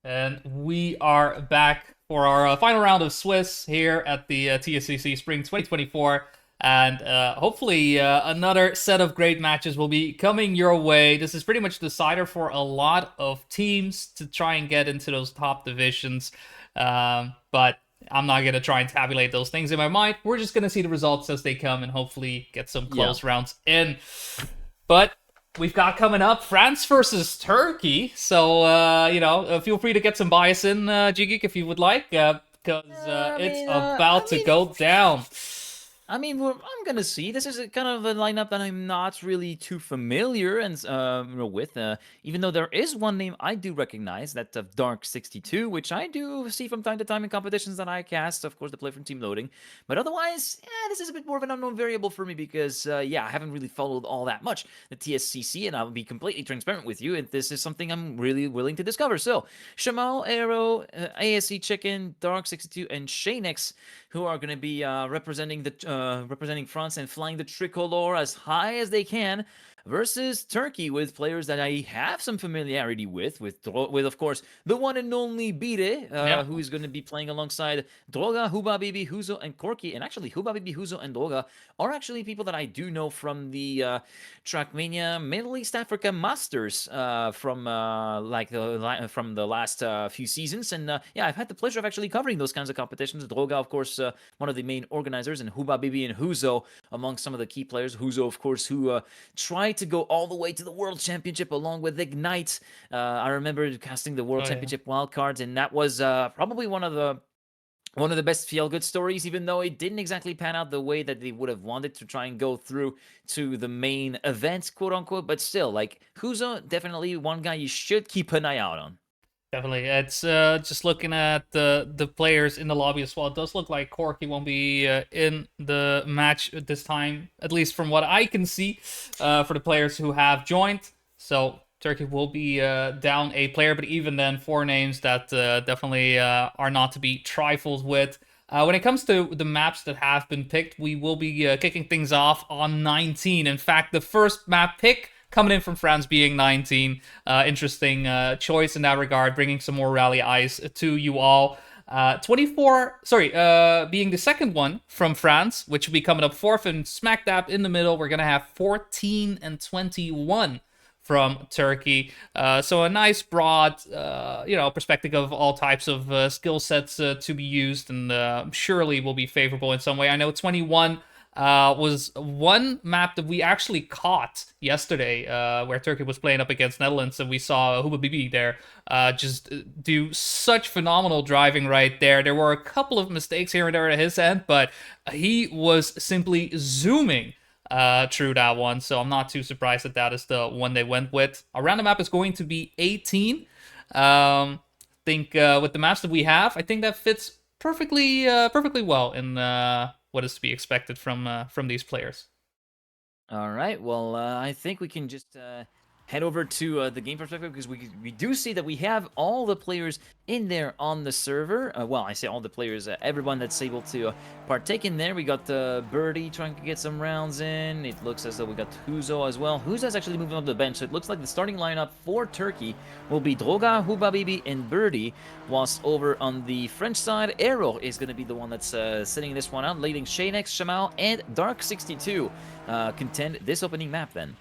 And we are back for our final round of Swiss here at the TSCC Spring 2024. And hopefully another set of great matches will be coming your way. This is pretty much the decider for a lot of teams to try and get into those top divisions. But I'm not going to try and tabulate those things in my mind. We're just going to see the results as they come and hopefully get some close rounds in. But we've got coming up France versus Turkey. So, feel free to get some bias in, G-Geek, if you would like, because it's about to go down. I'm gonna see. This is kind of a lineup that I'm not really too familiar and with. Even though there is one name I do recognize, that of Dark62, which I do see from time to time in competitions that I cast. Of course, the play from Team Loading. But otherwise, this is a bit more of an unknown variable for me because, I haven't really followed all that much the TSCC, and I'll be completely transparent with you. And this is something I'm really willing to discover. So, Shamal, Arrow, ASC Chicken, Dark62, and Shanex, who are going to be representing France and flying the tricolor as high as they can, versus Turkey with players that I have some familiarity with of course the one and only Bire, who is going to be playing alongside Droga, Hubabibi, Huzo, and Corki. And actually, Hubabibi, Huzo, and Droga are actually people that I do know from the Trackmania Middle East Africa Masters from the last few seasons. And I've had the pleasure of actually covering those kinds of competitions. Droga, of course, one of the main organizers, and Hubabibi and Huzo among some of the key players. Huzo, of course, who tried to go all the way to the World Championship along with Ignite. I remember casting the World Championship wildcards, and that was probably one of the best feel-good stories, even though it didn't exactly pan out the way that they would have wanted to try and go through to the main event, quote-unquote. But still, like, Huzo, definitely one guy you should keep an eye out on. Definitely. It's just looking at the players in the lobby as well. It does look like Corky won't be in the match this time, at least from what I can see, for the players who have joined. So Turkey will be down a player, but even then, 4 names that definitely are not to be trifled with. When it comes to the maps that have been picked, we will be kicking things off on 19. In fact, the first map pick coming in from France being 19. Interesting choice in that regard, bringing some more rally eyes to you all. 24, being the second one from France, which will be coming up fourth and smack dab in the middle. We're going to have 14 and 21 from Turkey. So a nice broad, perspective of all types of skill sets to be used, and surely will be favorable in some way. I know 21 was one map that we actually caught yesterday, where Turkey was playing up against Netherlands, and we saw Huba Bibi there just do such phenomenal driving right there. There were a couple of mistakes here and there at his end, but he was simply zooming through that one, so I'm not too surprised that is the one they went with. Our random map is going to be 18. Think with the maps that we have, I think that fits perfectly well in what is to be expected from these players. All right, well, I think we can just head over to the game perspective, because we do see that we have all the players in there on the server. Well, I say all the players, everyone that's able to partake in there. We got Birdie trying to get some rounds in. It looks as though we got Huzo as well. Huzo's actually moving up the bench, so it looks like the starting lineup for Turkey will be Droga, Hubabibi, and Birdie, whilst over on the French side, Arrow is going to be the one that's sitting this one out, leading Shanex, Shamal, and Dark62 contend this opening map then.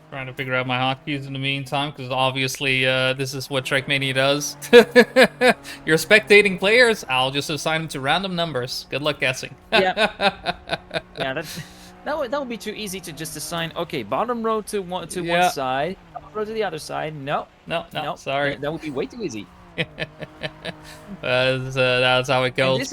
Trying to figure out my hotkeys in the meantime, because obviously this is what Trackmania does. You're spectating players, I'll just assign them to random numbers. Good luck guessing. Yeah, that would be too easy to just assign. Okay, bottom row to one side, top row to the other side. No, sorry. That would be way too easy. That's how it goes.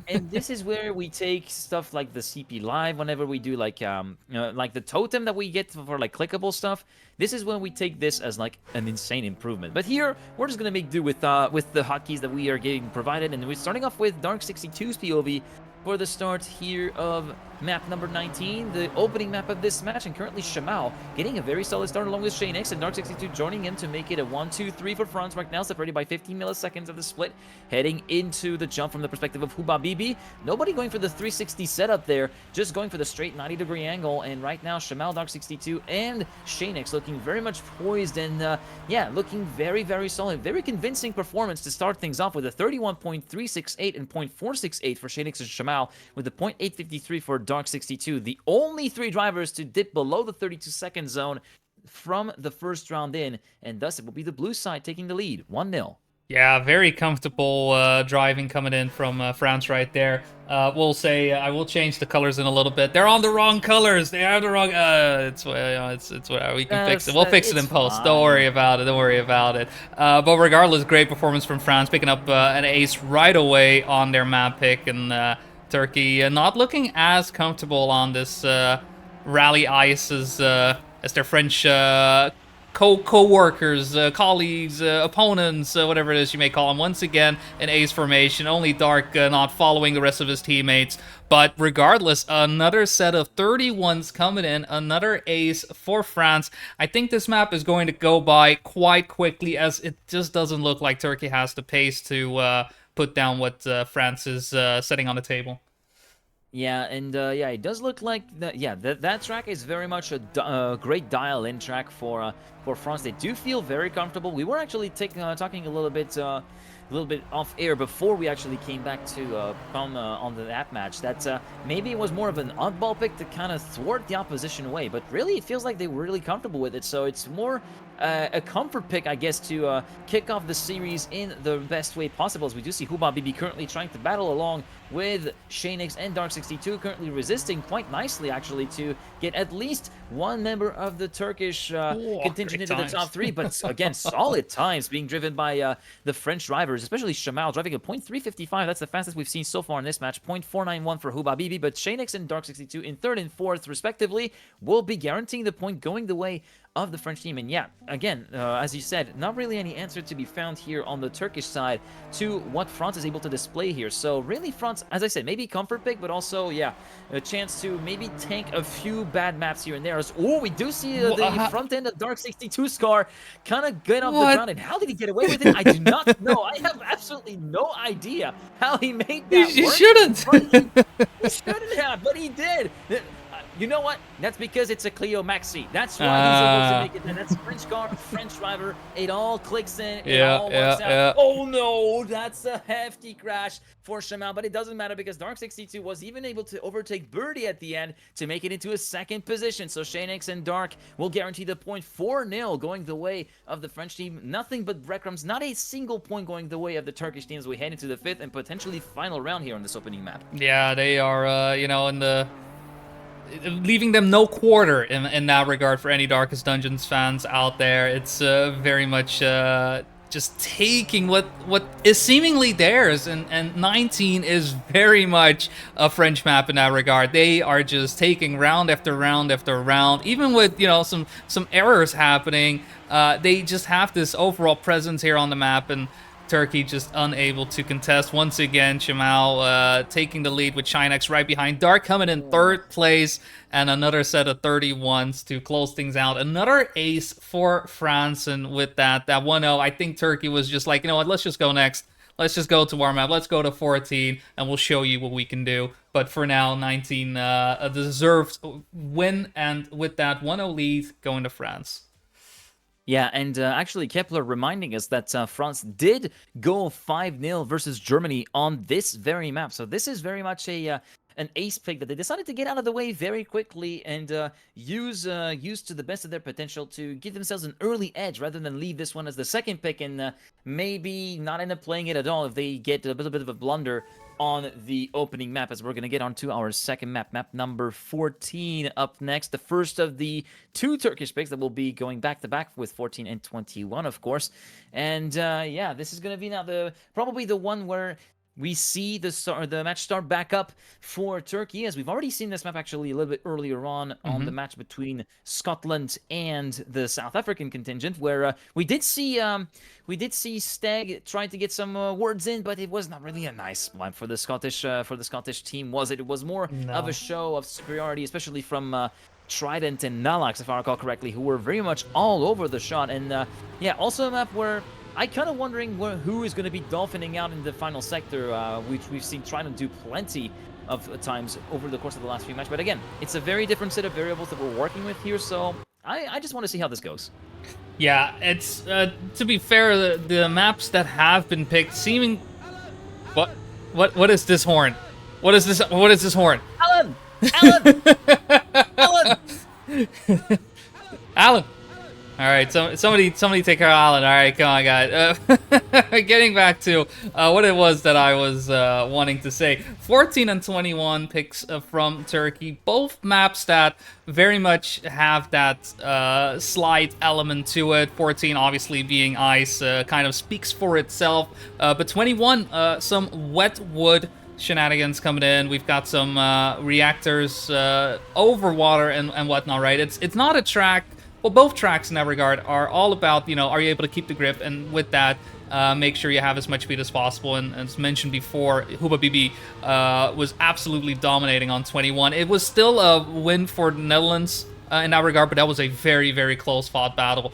And this is where we take stuff like the CP Live whenever we do like the totem that we get for like clickable stuff. This is when we take this as like an insane improvement. But here we're just gonna make do with the hotkeys that we are getting provided, and we're starting off with Dark62's POV. for the start here of map number 19, the opening map of this match, and currently Shamao getting a very solid start along with Shanex and Dark62 joining in to make it a 1-2-3 for France right now, separated by 15 milliseconds of the split, heading into the jump from the perspective of Huba Bibi. Nobody going for the 360 setup there, just going for the straight 90-degree angle, and right now Shamao, Dark62, and Shanex looking very much poised and, yeah, looking very, very solid. Very convincing performance to start things off with a 31.368 and 0.468 for Shanex and Shamao, with a 0.853 for Dark62. The only three drivers to dip below the 32-second zone from the first round in, and thus it will be the blue side taking the lead, 1-0. Yeah, very comfortable driving coming in from France right there. We'll say I will change the colors in a little bit. They're on the wrong colors. They are the wrong. It's what we can fix it. We'll fix it in It's post. Don't worry fine. about it. Don't worry about it. But regardless, great performance from France, picking up an ace right away on their map pick, and Turkey not looking as comfortable on this rally ice as their French co-workers, colleagues, opponents, whatever it is you may call them. Once again, an ace formation. Only Dark not following the rest of his teammates. But regardless, another set of 31s coming in. Another ace for France. I think this map is going to go by quite quickly, as it just doesn't look like Turkey has the pace to put down what France is setting on the table. Yeah, and yeah, it does look like that. Yeah, that track is very much a great dial-in track for France. They do feel very comfortable. We were actually talking a little bit off air before we actually came back to come on the app match. That maybe it was more of an oddball pick to kind of thwart the opposition away, but really it feels like they were really comfortable with it. So it's more a comfort pick, I guess, to kick off the series in the best way possible. As we do see Huba Bibi currently trying to battle along with Shanex and Dark62, currently resisting quite nicely, actually, to get at least one member of the Turkish contingent into the top three. But again, solid times being driven by the French drivers, especially Shamal driving a 0.355. That's the fastest we've seen so far in this match. 0.491 for Huba Bibi, but Shanex and Dark62 in third and fourth, respectively, will be guaranteeing the point going the way of the French team. And yeah, again, as you said, not really any answer to be found here on the Turkish side to what France is able to display here. So really France, as I said, maybe comfort pick, but also, yeah, a chance to maybe tank a few bad maps here and there. Oh, we do see the front end of Dark62's car kind of get off the ground. And how did he get away with it? I do not know. I have absolutely no idea how he made that He work. shouldn't. He shouldn't have, but he did. You know what? That's because it's a Clio Maxi. That's why he's able to make it. And that's French car, French driver. It all clicks in. It all works out. Yeah. Oh no, that's a hefty crash for Shamal. But it doesn't matter because Dark62 was even able to overtake Birdie at the end to make it into a second position. So Shanex and Dark will guarantee the point 4-0 going the way of the French team. Nothing but breadcrumbs. Not a single point going the way of the Turkish team as we head into the fifth and potentially final round here on this opening map. Yeah, they are, you know, in the leaving them no quarter in that regard for any Darkest Dungeons fans out there. It's very much just taking what is seemingly theirs, and 19 is very much a French map in that regard. They are just taking round after round after round, even with, you know, some errors happening. They just have this overall presence here on the map, and Turkey just unable to contest. Once again, Shamal taking the lead with Shinex right behind. Dark coming in third place, and another set of 31s to close things out. Another ace for France, and with that 1-0, I think Turkey was just like, you know what, let's just go next. Let's just go to our map. Let's go to 14, and we'll show you what we can do. But for now, 19 deserved win, and with that 1-0 lead, going to France. Yeah, and actually Kepler reminding us that France did go 5-0 versus Germany on this very map. So this is very much a an ace pick that they decided to get out of the way very quickly and use to the best of their potential to give themselves an early edge rather than leave this one as the second pick and maybe not end up playing it at all if they get a little bit of a blunder on the opening map, as we're going to get on to our second map, map number 14 up next. The first of the two Turkish picks that will be going back-to-back with 14 and 21, of course. And yeah, this is going to be now probably the one where we see the match start back up for Turkey, as we've already seen this map actually a little bit earlier on the match between Scotland and the South African contingent, where we did see Steg trying to get some words in, but it was not really a nice one for the Scottish team, was it? It was more of a No. show of superiority, especially from Trident and Nalax, if I recall correctly, who were very much all over the shot. And yeah, also a map where I kind of wondering who is going to be dolphining out in the final sector, which we've seen Trident do plenty of times over the course of the last few matches. But again, it's a very different set of variables that we're working with here, so I just want to see how this goes. Yeah, it's to be fair, the maps that have been picked seeming. What is this horn? What is this? What is this horn? Alan! Alan! Alan! Alan. All right, somebody take care of Alan. All right, come on, guys. Getting back to what it was that I was wanting to say. 14 and 21 picks from Turkey. Both maps that very much have that slide element to it. 14 obviously being ice, kind of speaks for itself. But 21, some wet wood shenanigans coming in. We've got some reactors over water and whatnot, right? It's not a track. Well, both tracks in that regard are all about, are you able to keep the grip, and with that, make sure you have as much speed as possible. And as mentioned before, Huba BB was absolutely dominating on 21. It was still a win for the Netherlands in that regard, but that was a very, very close-fought battle.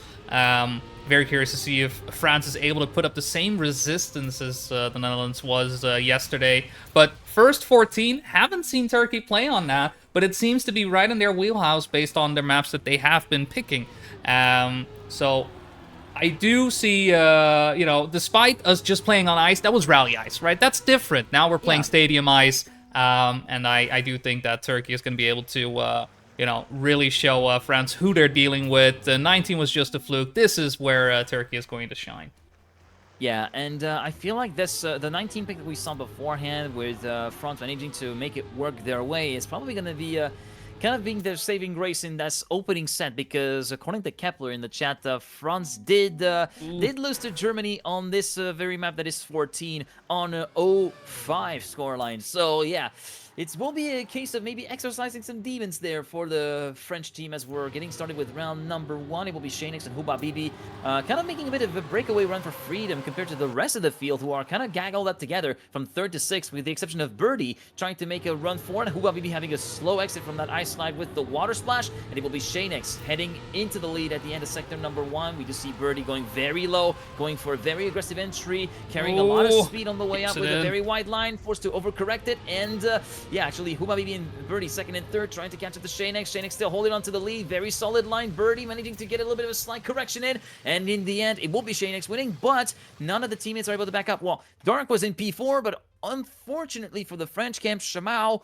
Very curious to see if France is able to put up the same resistance as the Netherlands was yesterday. But first 14, haven't seen Turkey play on that, but it seems to be right in their wheelhouse based on their maps that they have been picking. So I do see, despite us just playing on ice, that was rally ice, right? That's different. Now we're playing stadium ice, and I do think that Turkey is going to be able to really show France who they're dealing with. 19 was just a fluke. This is where Turkey is going to shine. Yeah, and I feel like this the 19 pick that we saw beforehand, with France managing to make it work their way, is probably going to be kind of being their saving grace in this opening set, because according to Kepler in the chat, France did lose to Germany on this very map that is 14 on 0-5 scoreline. So yeah, it will be a case of maybe exercising some demons there for the French team as we're getting started with round number 1. It will be Shaynix and Huba Bibi kind of making a bit of a breakaway run for freedom compared to the rest of the field, who are kind of gaggled up together from 3rd to 6th, with the exception of Birdie trying to make a run forward, and Huba Bibi having a slow exit from that ice slide with the water splash. And it will be Shaynix heading into the lead at the end of sector number 1. We just see Birdie going very low, going for a very aggressive entry, carrying a lot of speed on the way up with a very wide line, forced to overcorrect it. And yeah, actually, Huba Bibi and Birdie 2nd and 3rd, trying to catch up to Shaynix. Shaynix still holding on to the lead. Very solid line. Birdie managing to get a little bit of a slight correction in. And in the end, it will be Shaynix winning, but none of the teammates are able to back up. Well, Dark was in P4, but unfortunately for the French camp, Chamau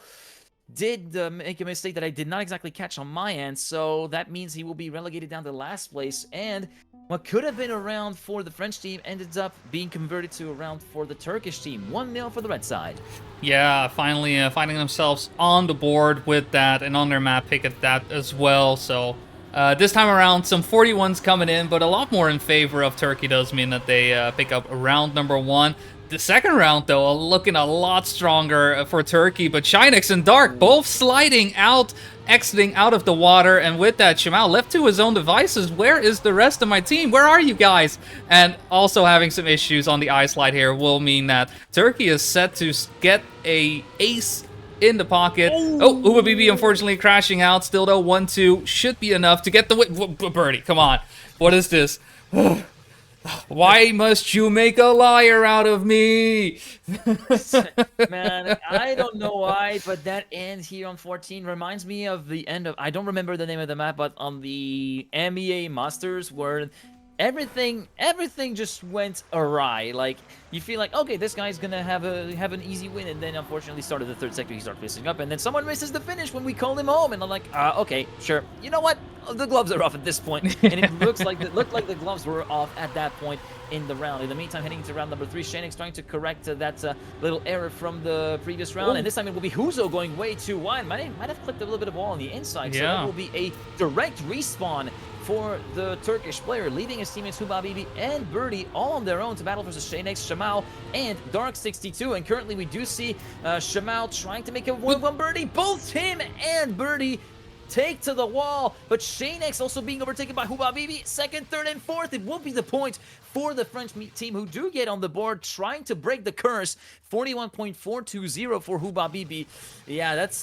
did make a mistake that I did not exactly catch on my end, so that means he will be relegated down to last place, and what could have been a round for the French team ended up being converted to a round for the Turkish team. 1-0 for the red side. Yeah, finally finding themselves on the board with that, and on their map pick at that as well. So this time around, some 41s coming in, but a lot more in favor of Turkey does mean that they pick up round number 1. The second round, though, looking a lot stronger for Turkey, but Shaynix and Dark both sliding out, exiting out of the water, and with that, Shamal left to his own devices. Where is the rest of my team? Where are you guys? And also having some issues on the ice slide here will mean that Turkey is set to get a ace in the pocket. Oh, Huba BB unfortunately crashing out. Still, though, 1-2 should be enough to get the win. Birdie, come on. What is this? Why must you make a liar out of me? Man, I don't know why, but that end here on 14 reminds me of the end of, I don't remember the name of the map, but on the MEA Masters, where everything just went awry. Like, you feel like, okay, this guy's gonna have an easy win, and then unfortunately started the 3rd sector, he started messing up, and then someone misses the finish when we call him home, and I'm like, okay, sure. You know what? The gloves are off at this point, and it looked like the gloves were off at that point in the round. In the meantime, heading to round number 3, Shaynix trying to correct that little error from the previous round, and this time it will be Huzo going way too wide. Might have clicked a little bit of ball on the inside, so that will be a direct respawn for the Turkish player, leaving his teammates Hubabibi and Birdie all on their own to battle versus Shanex, Shamal, and Dark62. And currently we do see Shamal trying to make a 1-1 Birdie. Both him and Birdie take to the wall, but Shanex also being overtaken by Hubabibi. Second, third, and fourth. It will be the point for the French team, who do get on the board, trying to break the curse. 41.420 for Hubabibi. Yeah, that's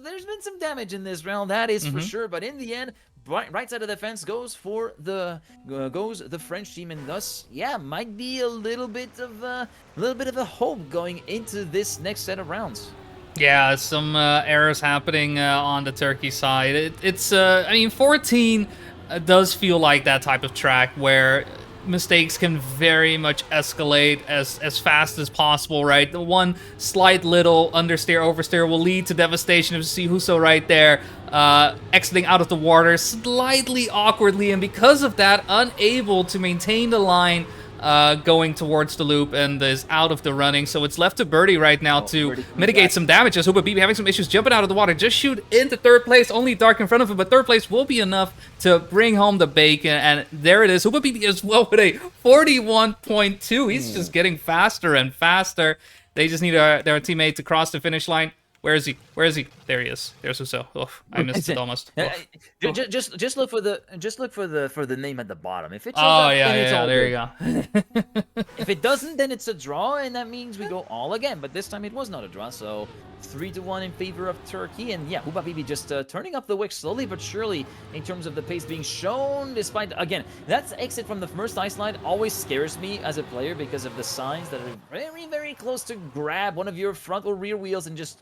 there's been some damage in this round, that is for sure. But in the end, right side of the fence goes for the French team, and thus, yeah, might be a little bit of a hope going into this next set of rounds. Yeah, some errors happening on the Turkey side. I mean, 14 does feel like that type of track where mistakes can very much escalate as fast as possible, right? The one slight little understeer, oversteer will lead to devastation. If you see Huso right there, exiting out of the water slightly awkwardly, and because of that, unable to maintain the line going towards the loop, and is out of the running. So it's left to Birdie right now to mitigate some damage, as Hubabibi having some issues jumping out of the water. Just shoot into third place, only Dark in front of him, but third place will be enough to bring home the bacon, and there it is. Hubabibi as well with a 41.2. He's just getting faster and faster. They just need their teammate to cross the finish line. Where is he? Where is he? There he is. There's Huso. Oh, I missed it almost. Just look for the name at the bottom. If it shows up, yeah, then it's all there good. you go. If it doesn't, then it's a draw, and that means we go all again. But this time it was not a draw, so 3-1 in favor of Turkey. And yeah, Hubabibi just turning up the wick slowly but surely in terms of the pace being shown. Despite, again, that exit from the first ice line always scares me as a player because of the signs that are very, very close to grab one of your front or rear wheels and just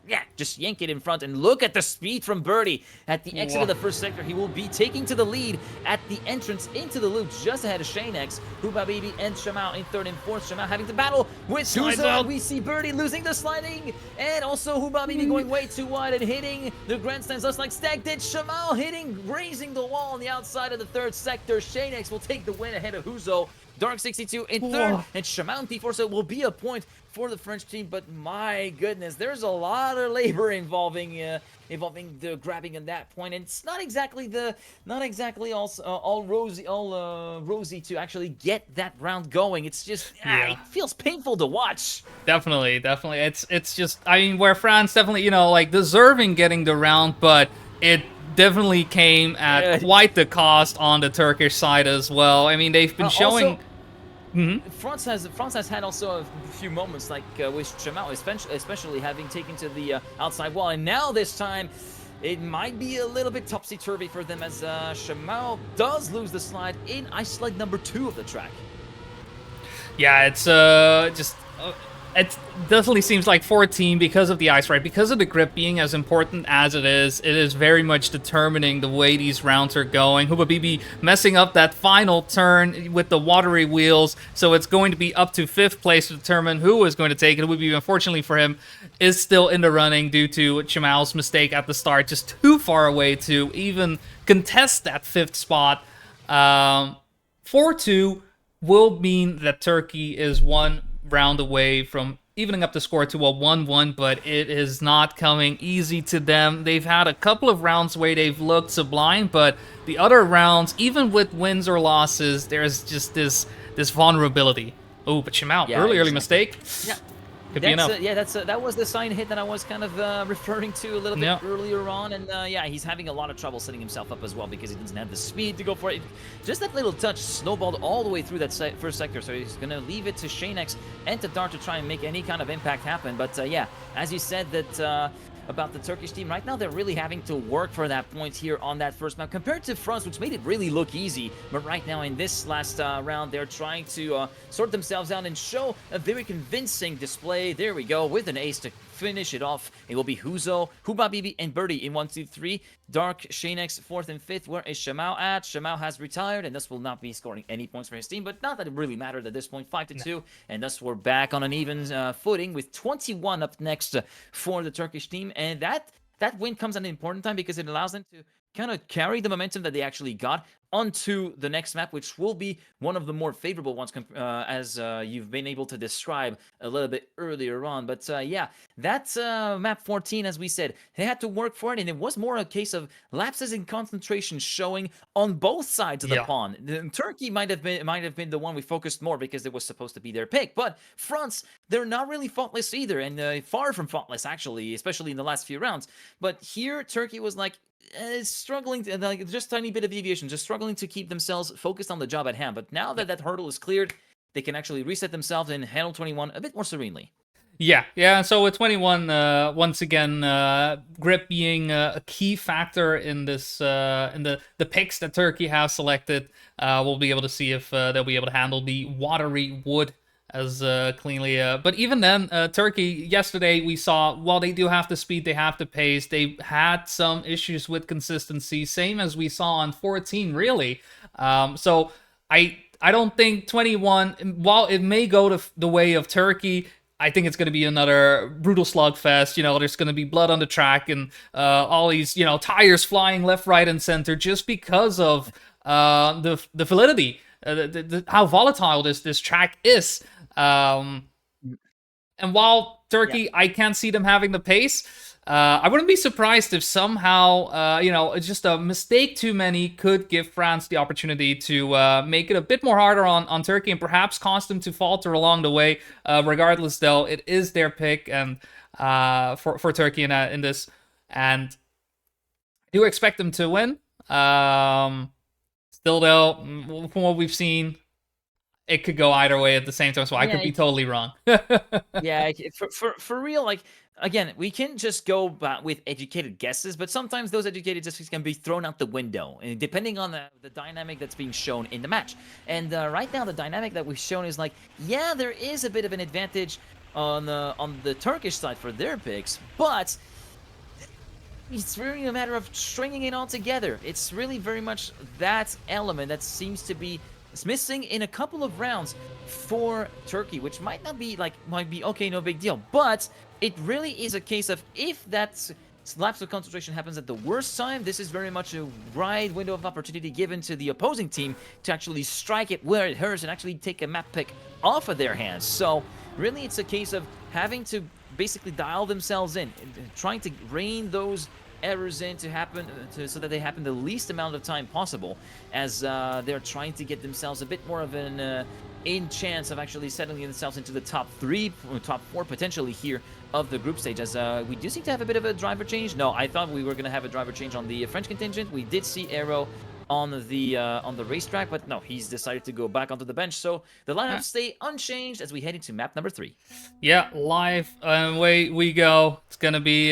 yank it in front. And look at the speed from Birdie at the exit of the first sector. He will be taking to the lead at the entrance into the loop just ahead of Shanex, Hubabibi, and Shamal in third and fourth. Shamal having to battle with Huso. We see Birdie losing the sliding, and also Hubabibi going way too wide and hitting the grandstands just like Stag did. Shamal grazing the wall on the outside of the third sector. Shanex will take the win ahead of Huso. Dark62 in third, and Shamal in P4, so it will be a point for the French team. But my goodness, there's a lot of labor involving the grabbing at that point, and it's not exactly all rosy to actually get that round going. It's just it feels painful to watch. Definitely. It's just, I mean, where France definitely, like deserving getting the round, but it definitely came at quite the cost on the Turkish side as well. I mean, they've been showing. France has had also a few moments like with Shamal, especially having taken to the outside wall, and now this time it might be a little bit topsy-turvy for them as Shamal does lose the slide in ice slide number 2 of the track. Yeah, it's it definitely seems like 14, because of the ice, right? Because of the grip being as important as it is very much determining the way these rounds are going. Hubabibi messing up that final turn with the watery wheels, so it's going to be up to 5th place to determine who is going to take it. Hubabibi, unfortunately for him, is still in the running due to Shamal's mistake at the start, just too far away to even contest that 5th spot. 4-2 will mean that Turkey is one round away from evening up the score to a 1-1, but it is not coming easy to them. They've had a couple of rounds where they've looked sublime, but the other rounds, even with wins or losses, there's just this vulnerability. Oh, but Shamal, early mistake. Yeah. Could be enough. That was the sign hit that I was kind of referring to a little bit earlier on, and he's having a lot of trouble setting himself up as well because he doesn't have the speed to go for it. Just that little touch snowballed all the way through that first sector, so he's gonna leave it to Shanex and to Dart to try and make any kind of impact happen. But as you said that about the Turkish team right now, they're really having to work for that point here on that first map compared to France, which made it really look easy. But right now in this last round, they're trying to sort themselves out and show a very convincing display. There we go, with an ace to finish it off. It will be Huso, Hubabibi, and Birdie in 1, 2, 3. Dark, Shanex, 4th and 5th. Where is Shamal at? Shamal has retired, and thus will not be scoring any points for his team, but not that it really mattered at this point. 5-2, and thus we're back on an even footing with 21 up next for the Turkish team. And that win comes at an important time because it allows them to kind of carry the momentum that they actually got onto the next map, which will be one of the more favorable ones, as you've been able to describe a little bit earlier on. But yeah, that's map 14, as we said. They had to work for it, and it was more a case of lapses in concentration showing on both sides of the Yeah. pond. Turkey might have been the one we focused more because it was supposed to be their pick, but France, they're not really faultless either, and far from faultless actually, especially in the last few rounds. But here, Turkey was like, struggling to, like, just tiny bit of deviation, just struggling to keep themselves focused on the job at hand. But now that that hurdle is cleared, they can actually reset themselves and handle 21 a bit more serenely. Yeah. So with 21, once again, grip being a key factor in this, in the picks that Turkey have selected, we'll be able to see if they'll be able to handle the watery wood as cleanly. But even then, Turkey yesterday we saw while they do have the speed, they have the pace. They had some issues with consistency, same as we saw on 14. Really, so I don't think 21. While it may go the way of Turkey, I think it's going to be another brutal slugfest. There's going to be blood on the track and all these, tires flying left, right, and center just because of the validity, how volatile this track is. And while Yeah. Turkey, I can't see them having the pace. I wouldn't be surprised if somehow, just a mistake too many could give France the opportunity to make it a bit more harder on Turkey and perhaps cause them to falter along the way. Regardless, though, it is their pick and for Turkey in this, and I do expect them to win. Still, though, from what we've seen, it could go either way at the same time, so I could Yeah, be totally wrong. yeah, for real, like, again, we can just go with educated guesses, but sometimes those educated guesses can be thrown out the window, depending on the dynamic that's being shown in the match. And right now, the dynamic that we've shown is like, yeah, there is a bit of an advantage on the Turkish side for their picks, but it's really a matter of stringing it all together. It's really very much that element that seems to be missing in a couple of rounds for Turkey, which might be okay, no big deal. But it really is a case of, if that lapse of concentration happens at the worst time, this is very much a wide window of opportunity given to the opposing team to actually strike it where it hurts and actually take a map pick off of their hands. So really, it's a case of having to basically dial themselves in, trying to rein those errors in to happen so that they happen the least amount of time possible, as they're trying to get themselves a bit more of an in chance of actually settling themselves into the top 3 or top 4 potentially here of the group stage, as we do seem to have a bit of a driver change. No, I thought we were going to have a driver change on the French contingent. We did see Aero on the racetrack, but no, he's decided to go back onto the bench. So the lineups stay unchanged as we head into map number 3. Yeah, live, away we go. It's gonna be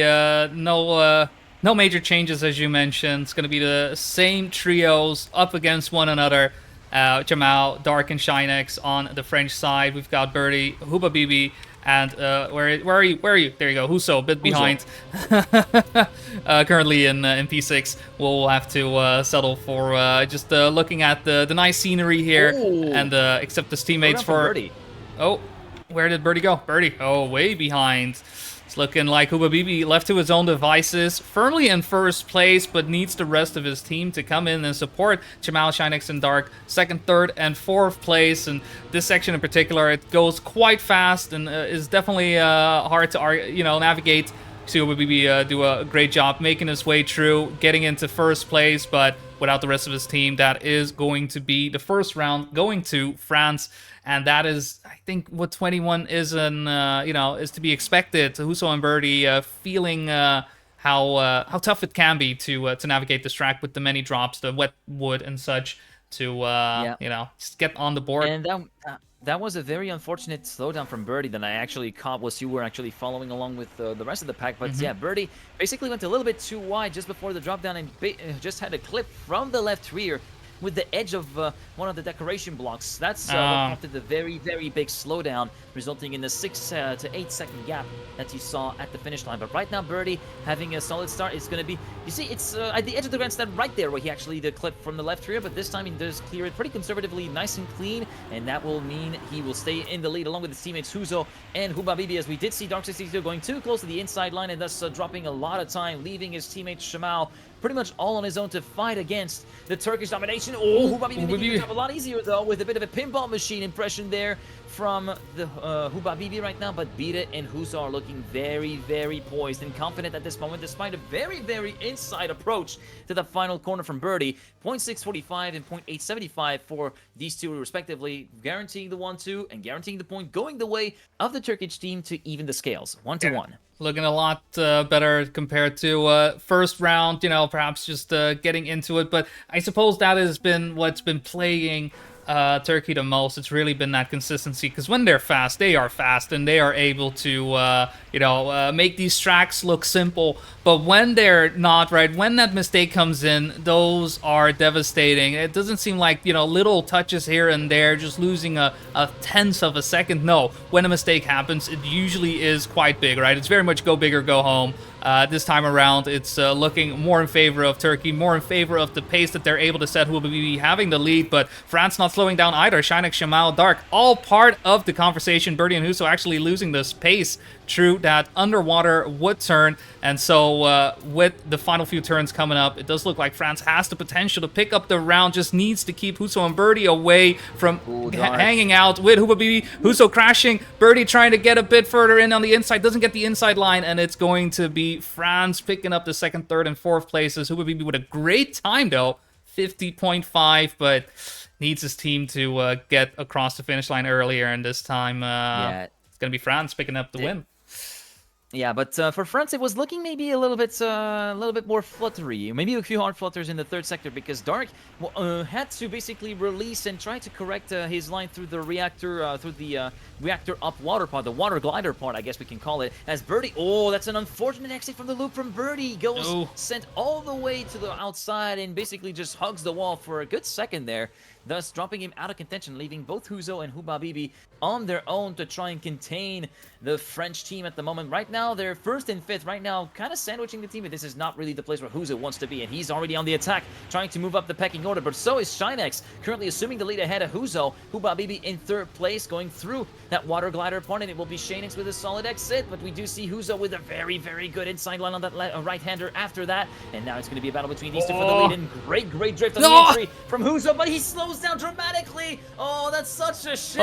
no major changes, as you mentioned. It's gonna be the same trios up against one another. Jamal, Dark, and Shinex on the French side. We've got Birdie, Huba Bibi, and where are you? There you go. Huso, a bit behind. Currently in P6. We'll have to settle for just looking at the nice scenery here and accept his teammates for. Birdie. Oh, where did Birdie go? Birdie, way behind. It's looking like Hubabibi left to his own devices, firmly in first place, but needs the rest of his team to come in and support Jamal, Shinex, and Dark, second, third, and fourth place. And this section in particular, it goes quite fast and is definitely hard to navigate. See Hubabibi do a great job making his way through, getting into first place, but without the rest of his team, that is going to be the first round going to France. And that is, I think, what 21 is, is to be expected. Huso and Birdie feeling how tough it can be to navigate this track with the many drops, the wet wood and such, to just get on the board. And that was a very unfortunate slowdown from Birdie that I actually caught was you were actually following along with the rest of the pack. But yeah, Birdie basically went a little bit too wide just before the drop down and just had a clip from the left rear with the edge of one of the decoration blocks. That's what prompted the very, very big slowdown, resulting in the 6 to 8 second gap that you saw at the finish line. But right now, Birdie having a solid start is going to be, you see, it's at the edge of the grandstand right there where he actually did clip from the left rear, but this time he does clear it pretty conservatively, nice and clean, and that will mean he will stay in the lead along with his teammates Huzo and Hubabibi, as we did see Dark62 going too close to the inside line and thus dropping a lot of time, leaving his teammate Shamal pretty much all on his own to fight against the Turkish domination. Oh, Hubabibi making it a lot easier, though, with a bit of a pinball machine impression there from the Hubabibi right now, but Bira and Huso are looking very, very poised and confident at this moment, despite a very, very inside approach to the final corner from Birdie. 0.645 and 0.875 for these two, respectively, guaranteeing the 1-2 and guaranteeing the point going the way of the Turkish team to even the scales, 1-1. Looking a lot better compared to first round, you know, perhaps just getting into it. But I suppose that has been what's been plaguing Turkey the most. It's really been that consistency, because when they're fast, they are fast, and they are able to, make these tracks look simple. But when they're not, right, when that mistake comes in, those are devastating. It doesn't seem like, you know, little touches here and there, just losing a tenth of a second. No, when a mistake happens, it usually is quite big, right? It's very much go big or go home. This time around, it's looking more in favor of Turkey, more in favor of the pace that they're able to set, who will be having the lead, but France not slowing down either. Shinek, Shamal, Dark, all part of the conversation. Birdie and Huso actually losing this pace through that underwater wood turn, and so with the final few turns coming up, it does look like France has the potential to pick up the round, just needs to keep Huso and Birdie away from hanging out with Hubabibi. Huso crashing, Birdie trying to get a bit further in on the inside, doesn't get the inside line, and it's going to be France picking up the second, third, and fourth places. Hubabibi with a great time, though, 50.5, but needs his team to get across the finish line earlier, and this time it's going to be France picking up the win. Yeah, but for France, it was looking maybe a little bit more fluttery. Maybe a few hard flutters in the third sector, because Dark had to basically release and try to correct his line through the reactor, reactor up water pod, the water glider pod, I guess we can call it. As Birdie, oh, that's an unfortunate exit from the loop from Birdie. Goes sent all the way to the outside and basically just hugs the wall for a good second there, thus dropping him out of contention, leaving both Huso and Hubabibi on their own to try and contain the French team at the moment. Right now, they're first and fifth. Right now, kind of sandwiching the team, but this is not really the place where Huso wants to be, and he's already on the attack, trying to move up the pecking order, but so is Shinex, currently assuming the lead ahead of Huso. Hubabibi in third place, going through that water glider point, and it will be Shinex with a solid exit, but we do see Huso with a very, very good inside line on that right-hander after that, and now it's going to be a battle between these two for the lead, and great drift on the entry from Huso, but he slows down dramatically. Oh, that's such a shame.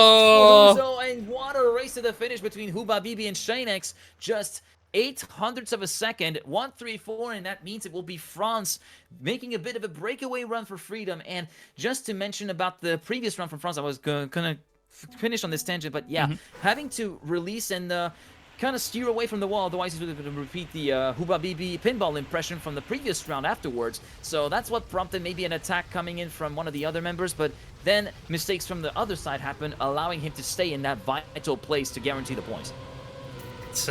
Huso and water race to the finish between Hubabibi and Shinex, just 0.08 of a second, 1-3-4, and that means it will be France making a bit of a breakaway run for freedom. And just to mention about the previous run from France, I was gonna finish on this tangent, but yeah, having to release and kind of steer away from the wall, otherwise he's going to repeat the Hubabibi pinball impression from the previous round afterwards. So that's what prompted maybe an attack coming in from one of the other members, but then mistakes from the other side happened, allowing him to stay in that vital place to guarantee the points. It's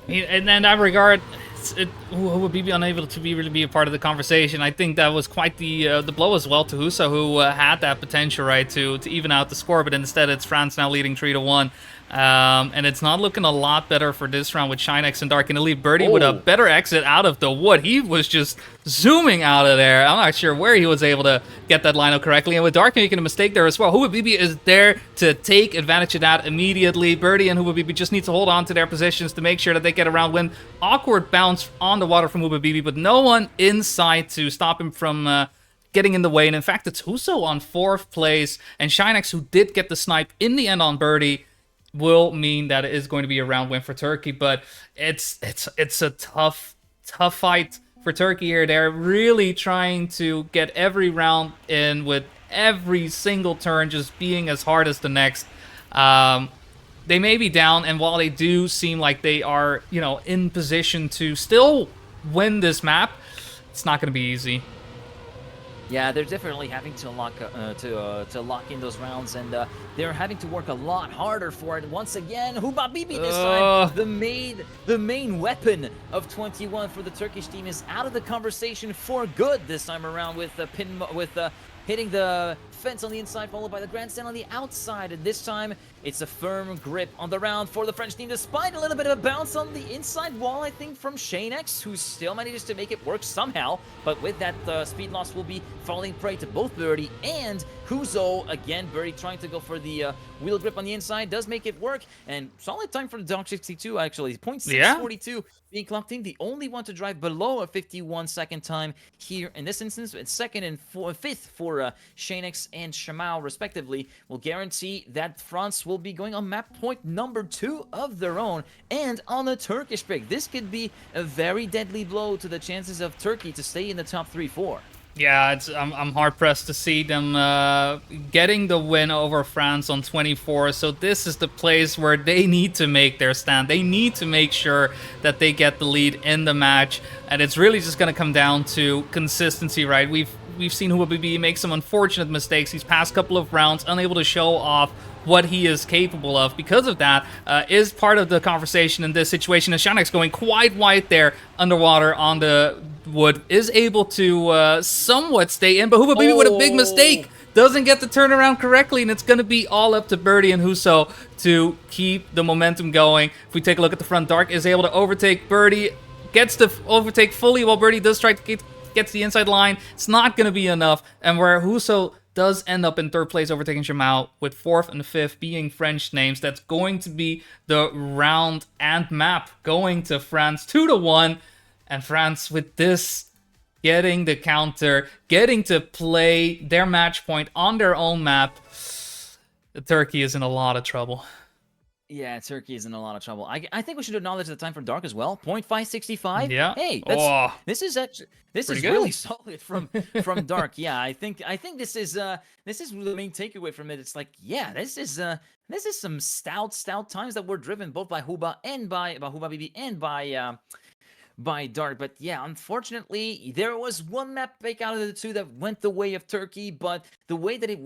in that regard, who would be unable to really be a part of the conversation. I think that was quite the blow as well to Huso, who had that potential, right, to even out the score, but instead it's France now leading 3-1. And it's not looking a lot better for this round with Shinex and Dark in the lead. Birdie with a better exit out of the wood. He was just zooming out of there. I'm not sure where he was able to get that line up correctly. And with Dark making a mistake there as well, Hubabibi is there to take advantage of that immediately. Birdie and Hubabibi just need to hold on to their positions to make sure that they get a round win. Awkward bounce on the water from Hubabibi, but no one inside to stop him from getting in the way. And in fact, it's Huso on fourth place, and Shinex, who did get the snipe in the end on Birdie, will mean that it is going to be a round win for Turkey. But it's a tough fight for Turkey here. They're really trying to get every round in, with every single turn just being as hard as the next. They may be down, and while they do seem like they are, in position to still win this map, it's not going to be easy. Yeah, they're definitely having to lock in those rounds, and they're having to work a lot harder for it. Once again, Hubabibi this time, the main weapon of 21 for the Turkish team, is out of the conversation for good this time around with hitting the defense on the inside, followed by the grandstand on the outside. And this time, it's a firm grip on the round for the French team, despite a little bit of a bounce on the inside wall, I think, from Shane X, who still manages to make it work somehow. But with that speed loss, will be falling prey to both Birdie and Huzo. Again, Birdie trying to go for the wheel grip on the inside, does make it work. And solid time for the Dog 62, actually. 0.642 being clocked in. The only one to drive below a 51-second time here in this instance. It's second and fifth for Shanex and Shamao, respectively, will guarantee that France will be going on map point number 2 of their own, and on a Turkish pick. This could be a very deadly blow to the chances of Turkey to stay in the top 3-4. Yeah, I'm hard-pressed to see them getting the win over France on 24, so this is the place where they need to make their stand. They need to make sure that they get the lead in the match, and it's really just going to come down to consistency, right? We've seen Huabibi make some unfortunate mistakes these past couple of rounds, unable to show off what he is capable of. Because of that, is part of the conversation in this situation. And Shanex going quite wide there underwater on the wood, is able to somewhat stay in, but Huabibi with a big mistake doesn't get the turnaround correctly, and it's going to be all up to Birdie and Huso to keep the momentum going. If we take a look at the front, Dark is able to overtake Birdie, gets to overtake fully while Birdie does try to get to the inside line. It's not going to be enough, and where Huso does end up in third place, overtaking Jamal, with fourth and fifth being French names. That's going to be the round and map going to France 2-1, and France with this getting the counter, getting to play their match point on their own map. Turkey is in a lot of trouble. Yeah, Turkey is in a lot of trouble. I think we should acknowledge the time for Dark as well. 0.565. Yeah. Hey, this is actually really solid from Dark. Yeah, I think this is the main takeaway from it. It's like, yeah, this is some stout times that were driven both by Huba and by Huba and by Dark. But yeah, unfortunately, there was one map pick out of the two that went the way of Turkey, but the way that it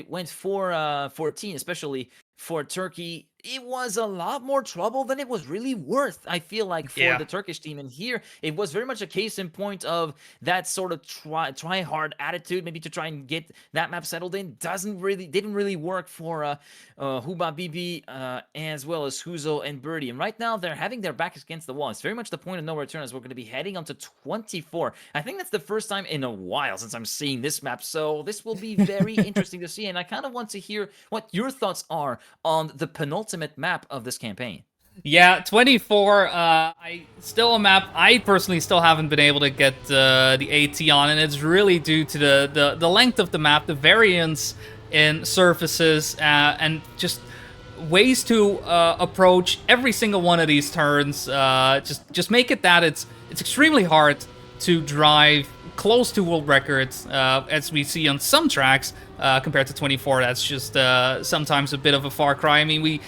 went for 14, especially for Turkey, it was a lot more trouble than it was really worth, I feel like, for the Turkish team. And here, it was very much a case in point of that sort of try hard attitude, maybe to try and get that map settled in. Didn't really work for Huba Bibi, as well as Huzo and Birdie. And right now, they're having their backs against the wall. It's very much the point of no return, as we're going to be heading on to 24. I think that's the first time in a while since I'm seeing this map, so this will be very interesting to see. And I kind of want to hear what your thoughts are on the penultimate map of this campaign. Yeah, 24, still a map I personally still haven't been able to get the AT on, and it's really due to the length of the map, the variance in surfaces, and just ways to approach every single one of these turns. Just make it that it's extremely hard to drive close to world records, as we see on some tracks, compared to 24. That's just sometimes a bit of a far cry. I mean,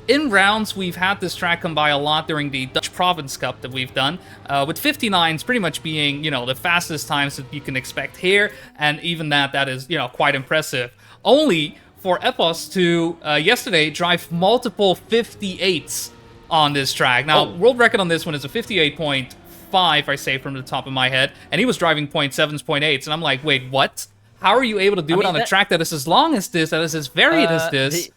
in rounds, we've had this track come by a lot during the Dutch Province Cup that we've done, with 59s pretty much being, the fastest times that you can expect here, and even that is, quite impressive. Only for Epos to, yesterday, drive multiple 58s on this track. Now, world record on this one is a 58.5, I say from the top of my head, and he was driving 0.7s, 0.8s, and I'm like, wait, what? How are you able to do it on a track that is as long as this, that is as varied as this?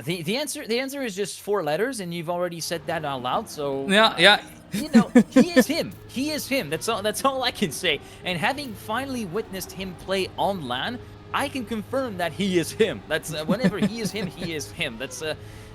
The answer is just 4 letters, and you've already said that out loud. So yeah. He is him. He is him. That's all I can say. And having finally witnessed him play on LAN, I can confirm that he is him. That's whenever he is him, he is him. That's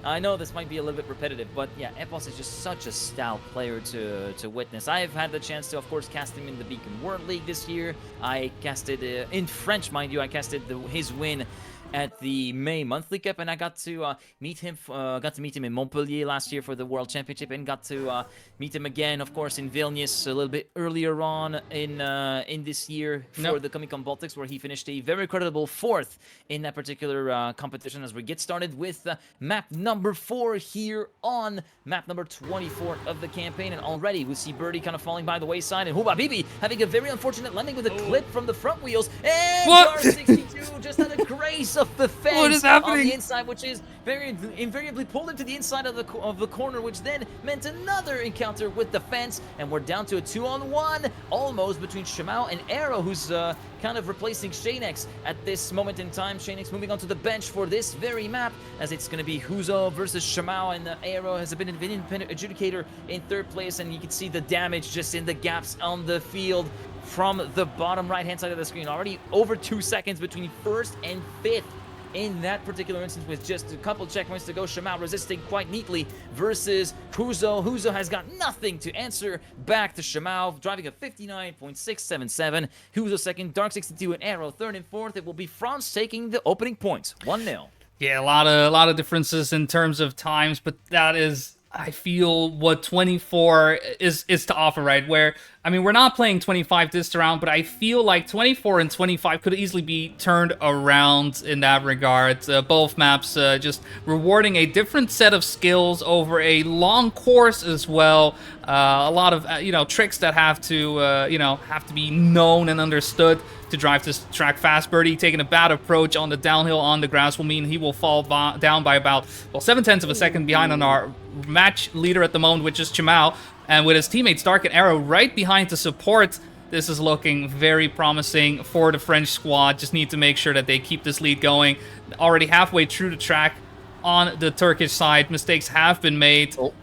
I know this might be a little bit repetitive, but yeah, Epos is just such a stout player to witness. I've had the chance to, of course, cast him in the Beacon World League this year. I casted in French, mind you. I casted his win at the May Monthly Cup, and I got to meet him. In Montpellier last year for the World Championship, and got to meet him again, of course, in Vilnius a little bit earlier on in this year for the Comic-Con Baltics, where he finished a very creditable 4th in that particular competition. As we get started with map number 4 here on map number 24 of the campaign, and already we see Birdie kind of falling by the wayside, and Huba Bibi having a very unfortunate landing with a clip from the front wheels, and Dark 62 just just had a grace of the What is fence on happening? the inside, which is very invariably pulled into the inside of the corner, which then meant another encounter with the fence, and we're down to a 2-on-1 almost between Shimao and Arrow, who's kind of replacing Shanex at this moment in time. Shanex moving onto the bench for this very map, as it's going to be Huzo versus Shimao, and Arrow has been an independent adjudicator in third place, and you can see the damage just in the gaps on the field from the bottom right-hand side of the screen. Already over 2 seconds between first and fifth in that particular instance, with just a couple checkpoints to go. Shimao resisting quite neatly versus Huzo. Huzo has got nothing to answer back to Shimao, driving a 59.677. Huzo second, Dark62 and Arrow third and fourth. It will be France taking the opening points, 1-0. Yeah, a lot of differences in terms of times, but that is, I feel, what 24 is to offer, right? Where, I mean, we're not playing 25 this round, but I feel like 24 and 25 could easily be turned around in that regard. Both maps just rewarding a different set of skills over a long course as well. A lot of, you know, tricks that have to, you know, have to be known and understood to drive this track fast. Birdie taking a bad approach on the downhill on the grass will mean he will fall down by about, well, 7/10 of a second behind on our match leader at the moment, which is Chimao. And with his teammates Dark and Arrow right behind to support, this is looking very promising for the French squad. Just need to make sure that they keep this lead going. Already halfway through the track on the Turkish side, mistakes have been made. Oh.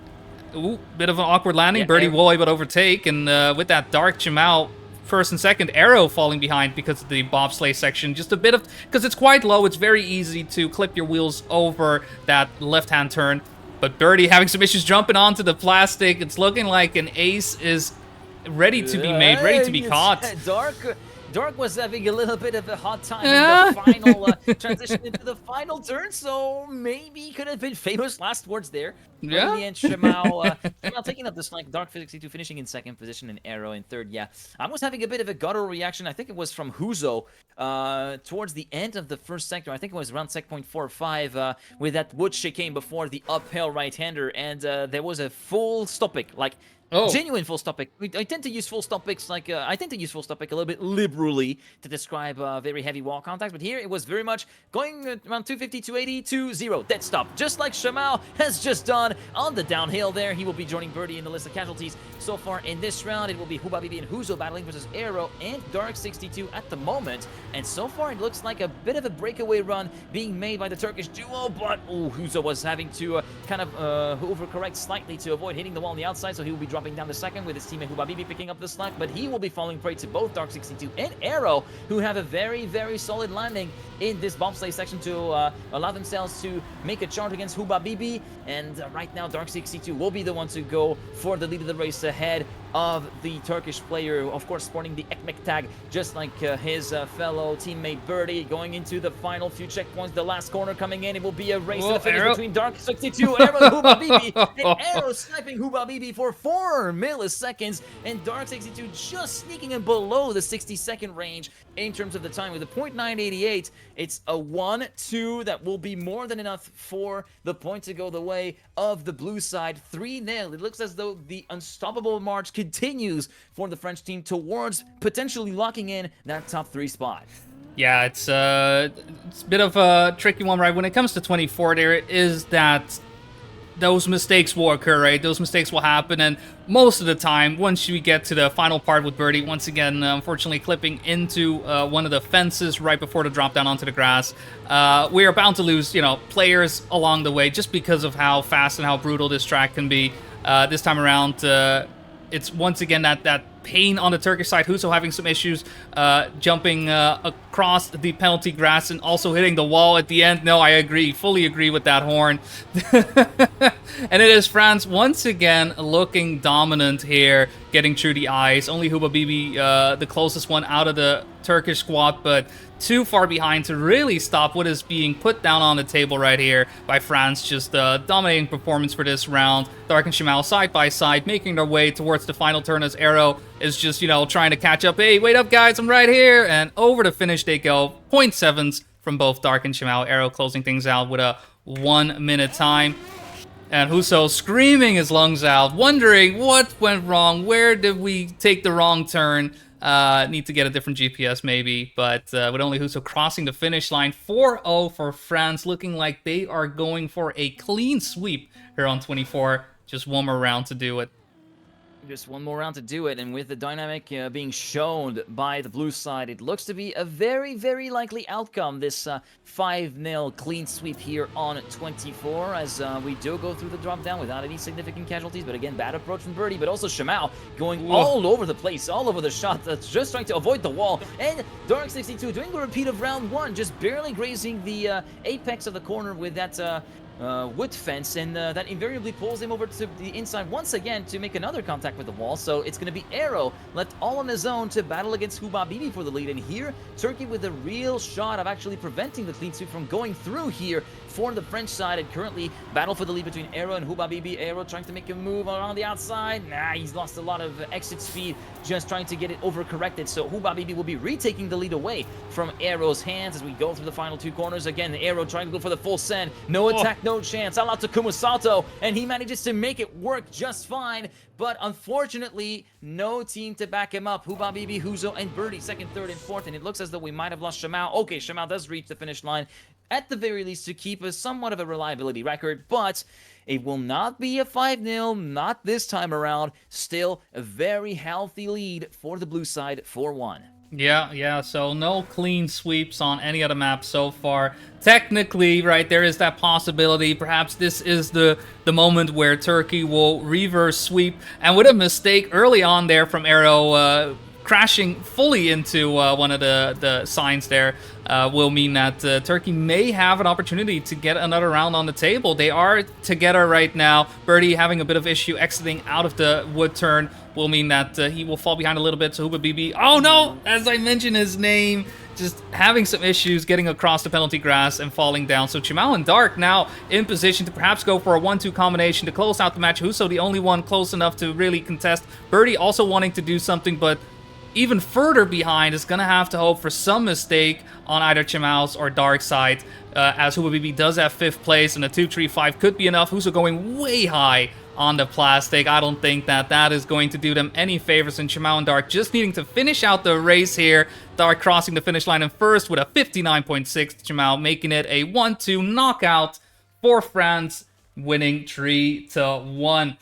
Ooh, bit of an awkward landing. Yeah, Birdie will able to overtake, and with that Dark, Chimao first and second, Arrow falling behind because of the bobsleigh section. Just a bit of, because it's quite low, it's very easy to clip your wheels over that left-hand turn. But Birdie having some issues jumping onto the plastic. It's looking like an ace is ready to be made, ready to be caught. Dark was having a little bit of a hot time in the final transition into the final turn, so maybe could have been famous last words there. But in the end, Shimao taking up the flank, Dark62 finishing in second position, and Arrow in third. Yeah, I was having a bit of a guttural reaction. I think it was from Huzo towards the end of the first sector. I think it was around checkpoint 4 or 5 with that wood chicane before the uphill right-hander, and there was a full stopping, like, genuine full stop pick. I tend to use full stop picks like I tend to use full stop pick a little bit liberally to describe very heavy wall contacts, but here it was very much going around 250, 280, 2-0, dead stop, just like Shimao has just done on the downhill there. He will be joining Birdie in the list of casualties so far in this round. It will be Hubabibi and Huzo battling versus Arrow and Dark62 at the moment, and so far it looks like a bit of a breakaway run being made by the Turkish duo, but Huzo was having to kind of overcorrect slightly to avoid hitting the wall on the outside, so he will be dropping down the second with his teammate Hubabibi picking up the slack, but he will be falling prey to both Dark62 and Arrow, who have a very, very solid landing in this bobsleigh section to allow themselves to make a charge against Hubabibi, and right now Dark62 will be the one to go for the lead of the race ahead of the Turkish player, of course sporting the Ekmek tag, just like his fellow teammate Birdie. Going into the final few checkpoints, the last corner coming in, it will be a race to the finish between Dark62, Arrow, and Hubabibi, and Arrow sniping Hubabibi for 4 milliseconds, and Dark62 just sneaking in below the 60-second range in terms of the time with a .988. It's a 1-2 that will be more than enough for the point to go the way of the blue side. 3-0. It looks as though the unstoppable march continues for the French team towards potentially locking in that top 3 spot. Yeah, it's a bit of a tricky one, right? When it comes to 24, there is that those mistakes will occur, right? Those mistakes will happen, and most of the time, once we get to the final part with Birdie, once again, unfortunately clipping into one of the fences right before the drop down onto the grass, we are bound to lose, you know, players along the way just because of how fast and how brutal this track can be. This time around, it's once again that pain on the Turkish side. Huso having some issues jumping across the penalty grass and also hitting the wall at the end. No, I agree. Fully agree with that horn. And it is France once again looking dominant here, getting through the eyes. Only Hubabibi, the closest one out of the Turkish squad, but too far behind to really stop what is being put down on the table right here by France. Just dominating performance for this round. Dark and Shimao side by side, making their way towards the final turn as Arrow is just, you know, trying to catch up. Hey, wait up, guys, I'm right here. And over the finish they go. 0.7s from both Dark and Shimao. Arrow closing things out with a 1-minute time. And Huso screaming his lungs out, wondering what went wrong, where did we take the wrong turn. Need to get a different GPS maybe, but with only Huso crossing the finish line, 4-0 for France, looking like they are going for a clean sweep here on 24. Just one more round to do it. Just one more round to do it, and with the dynamic being shown by the blue side, it looks to be a very, very likely outcome, this 5-0 clean sweep here on 24, as we do go through the drop down without any significant casualties. But again, bad approach from Birdie, but also Shamao going all over the place, all over the shot, that's just trying to avoid the wall. And Dark62 doing a repeat of round 1, just barely grazing the apex of the corner with that wood fence, and that invariably pulls him over to the inside once again to make another contact with the wall. So it's going to be Arrow left all on his own to battle against Hubabibi for the lead. And here, Turkey with a real shot of actually preventing the clean sweep from going through here for the French side, and currently battle for the lead between Arrow and Hubabibi. Arrow trying to make a move around the outside. Nah, he's lost a lot of exit speed just trying to get it overcorrected. So Hubabibi will be retaking the lead away from Arrow's hands as we go through the final 2 corners. Again, Arrow trying to go for the full send. No attack, no chance. Out loud to Kumasato, and he manages to make it work just fine. But unfortunately, no team to back him up. Hubabibi, Huzo, and Birdie, second, third, and fourth. And it looks as though we might have lost Shamao. Okay, Shamao does reach the finish line, at the very least, to keep a somewhat of a reliability record. But it will not be a 5-0, not this time around. Still, a very healthy lead for the blue side, 4-1. Yeah, so no clean sweeps on any of the maps so far. Technically, right, there is that possibility. Perhaps this is the moment where Turkey will reverse sweep. And with a mistake early on there from Arrow, crashing fully into one of the signs there will mean that Turkey may have an opportunity to get another round on the table. They are together right now. Birdie having a bit of issue exiting out of the wood turn will mean that he will fall behind a little bit. So Hubabibi, oh no, as I mentioned his name, just having some issues getting across the penalty grass and falling down. So Chimao and Dark now in position to perhaps go for a 1-2 combination to close out the match. Huso the only one close enough to really contest. Birdie also wanting to do something, but even further behind is going to have to hope for some mistake on either Chimao's or Dark side, as Hubabibi does have 5th place, and a 2-3-5 could be enough. Huso going way high on the plastic. I don't think that is going to do them any favors, and Chimao and Dark just needing to finish out the race here. Dark crossing the finish line in first with a 59.6. Chimao making it a 1-2 knockout for France, winning 3-1.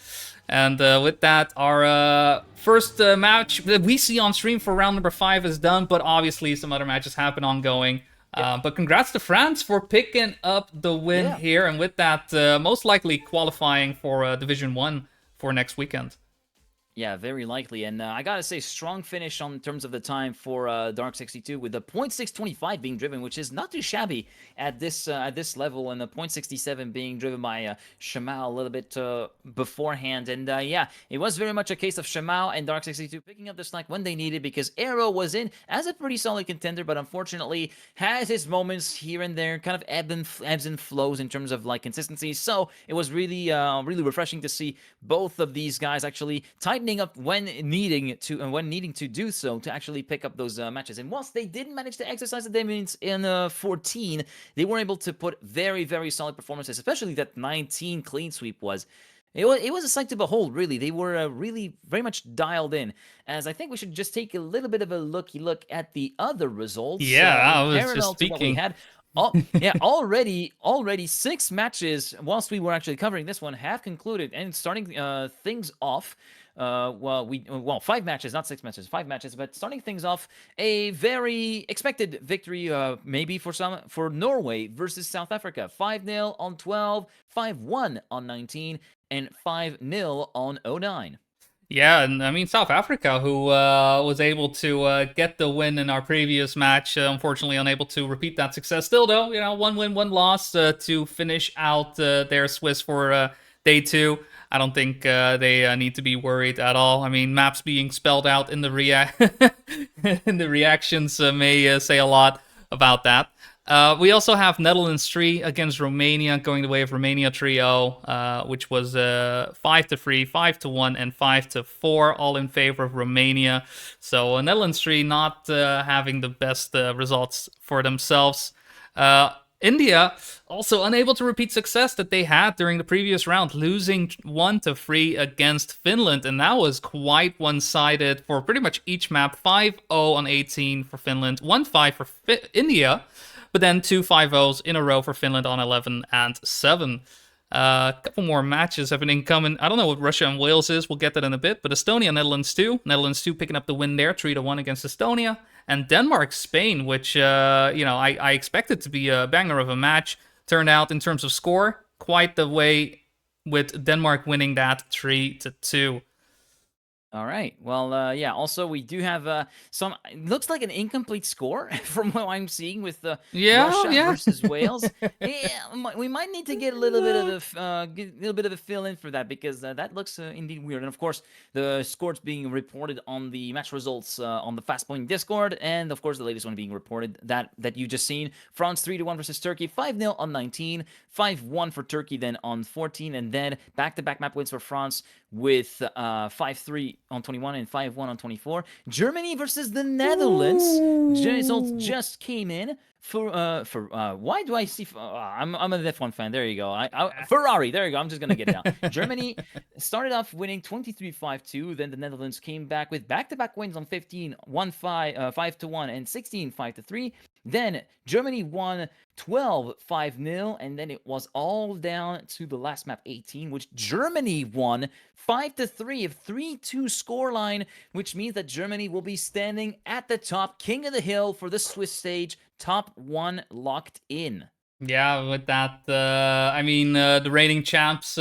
And with that, our first match that we see on stream for round number 5 is done, but obviously some other matches happen ongoing. But congrats to France for picking up the win here, and with that, most likely qualifying for Division 1 for next weekend. Yeah, very likely. And I gotta say, strong finish on terms of the time for Dark62, with the .625 being driven, which is not too shabby at this level, and the .67 being driven by Shamao a little bit beforehand. And yeah, it was very much a case of Shamao and Dark62 picking up the slack when they needed, because Arrow was in as a pretty solid contender, but unfortunately has his moments here and there, kind of ebbs and flows in terms of like consistency. So it was really really refreshing to see both of these guys actually tightening up when needing to do so, to actually pick up those matches. And whilst they didn't manage to exercise the dominance in 14, they were able to put very, very solid performances, especially that 19 clean sweep was. It was a sight to behold, really. They were really very much dialed in. As I think we should just take a little bit of a look at the other results. Yeah, I was just speaking. What we had. Yeah, already 6 matches, whilst we were actually covering this one, have concluded, and starting things off. 5 matches, not 6 matches, 5 matches, but starting things off, a very expected victory, maybe for Norway versus South Africa. 5-0 on 12, 5-1 on 19, and 5-0 on 09. Yeah, and I mean, South Africa, who was able to get the win in our previous match, unfortunately unable to repeat that success. Still, though, 1 win, 1 loss to finish out their Swiss for day 2. I don't think they need to be worried at all. I mean, maps being spelled out in the in the reactions may say a lot about that. We also have Netherlands 3 against Romania, going the way of Romania 3-0, which was 5-3, 5-1, and 5-4, all in favor of Romania. So Netherlands 3 not having the best results for themselves. India also unable to repeat success that they had during the previous round, losing 1-3 against Finland, and that was quite one-sided for pretty much each map. 5-0 on 18 for Finland, 1-5 for India, but then two 5-0s in a row for Finland on 11 and 7. A couple more matches have been incoming. I don't know what Russia and Wales is. We'll get that in a bit. But Estonia, Netherlands 2. Netherlands 2 picking up the win there, 3-1 against Estonia. And Denmark, Spain, which, I expected to be a banger of a match. Turned out, in terms of score, quite the way, with Denmark winning that 3-2. All right. Well, yeah. Also, we do have some. It looks like an incomplete score from what I'm seeing with Russia Yeah. versus Wales. Yeah, we might need to get a little bit of a fill in for that because that looks indeed weird. And of course, the scores being reported on the match results on the FastPoint Discord, and of course, the latest one being reported that you just seen: France 3-1 versus Turkey, 5-0 on 19, 5-1 for Turkey then on 14, and then back-to-back map wins for France with 5-3 on 21 and 5-1 on 24. Germany versus the Netherlands. Results just came in for why do I see I'm a F1 fan. There you go. Ferrari. There you go. I'm just gonna get it out. Germany started off winning 23-5-2. Then the Netherlands came back with back-to-back wins on 15, 5-1, and 16, 5-3. Then Germany won 12, 5-0, and then it was all down to the last map 18, which Germany won 5-3, a 3-2 scoreline, which means that Germany will be standing at the top, king of the hill for the Swiss stage, top one locked in. Yeah, with that, the reigning champs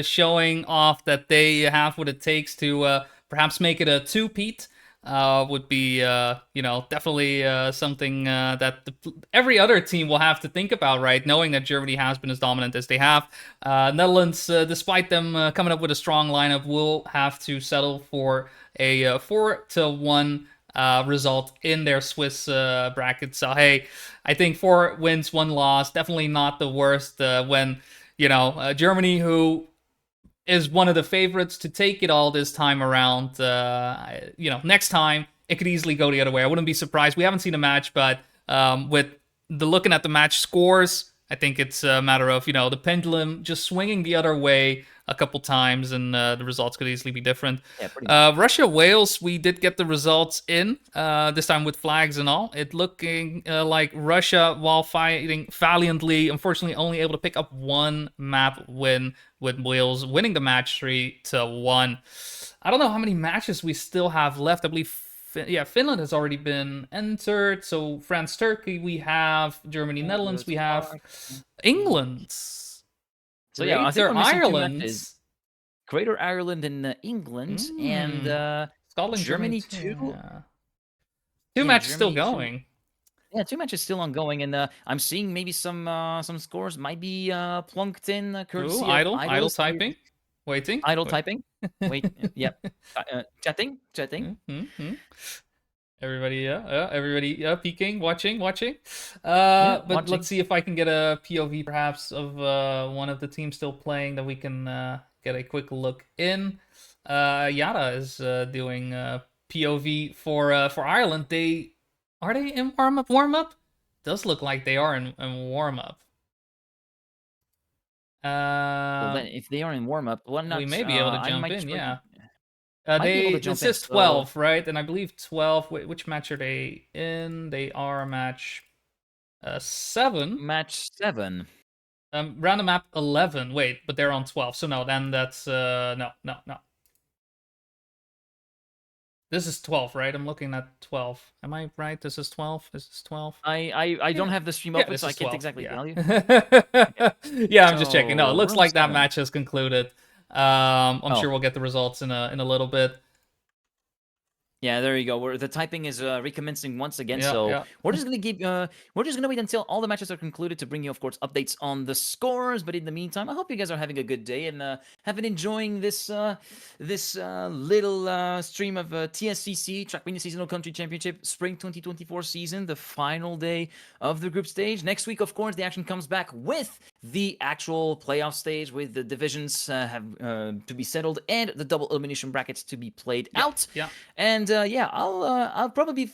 showing off that they have what it takes to perhaps make it a two-peat would be, definitely something that every other team will have to think about, right? Knowing that Germany has been as dominant as they have. Netherlands, despite them coming up with a strong lineup, will have to settle for a 4-1 result in their Swiss bracket. So, hey, I think 4 wins, 1 loss, definitely not the worst when, Germany, who is one of the favorites to take it all this time around. Next time it could easily go the other way. I wouldn't be surprised. We haven't seen a match, but with the looking at the match scores, I think it's a matter of the pendulum just swinging the other way a couple times, and the results could easily be different. Yeah, pretty much. Russia, Wales, we did get the results in this time with flags and all. It looking like Russia, while fighting valiantly, unfortunately only able to pick up one map win, with Wales winning the match 3-1. I don't know how many matches we still have left. I believe Finland has already been entered. So France, Turkey, we have Germany, Netherlands, we have England. So yeah, I think Greater we're missing 2 Ireland. matches. Greater Ireland and England, and Scotland, Germany too. too. Yeah. Two matches still going. Yeah, 2 matches still ongoing, and I'm seeing maybe some scores might be plunked in courtesy of idle typing. Waiting. Idle typing. Wait, yep. Chatting. Mm-hmm. Everybody, peeking, watching. But watching. let's see if I can get a POV perhaps of one of the teams still playing that we can get a quick look in. Yara is doing POV for Ireland. Are they in warm up? Does look like they are in warm up. Well, then if they are in warm up, well, not. We may be able to jump in. Yeah. It says 12, so... right? And I believe 12. Wait, which match are they in? They are match 7. Match 7. Random map 11. Wait, but they're on 12. So no, then that's no. This is 12, right? I'm looking at 12. Am I right? This is 12. This is 12. I don't have the stream open, so I can't 12. exactly tell you. Yeah, I'm just checking. No, it looks like 7. that match has concluded. I'm sure we'll get the results in a little bit. Yeah, there you go. The typing is recommencing once again. We're just gonna wait until all the matches are concluded to bring you, of course, updates on the scores. But in the meantime, I hope you guys are having a good day and have been enjoying this little stream of TSCC Trackmania Seasonal Country Championship Spring 2024 season, the final day of the group stage. Next week, of course, the action comes back with the actual playoff stage, with the divisions have to be settled and the double elimination brackets to be played out. Yeah. And And yeah, I'll probably be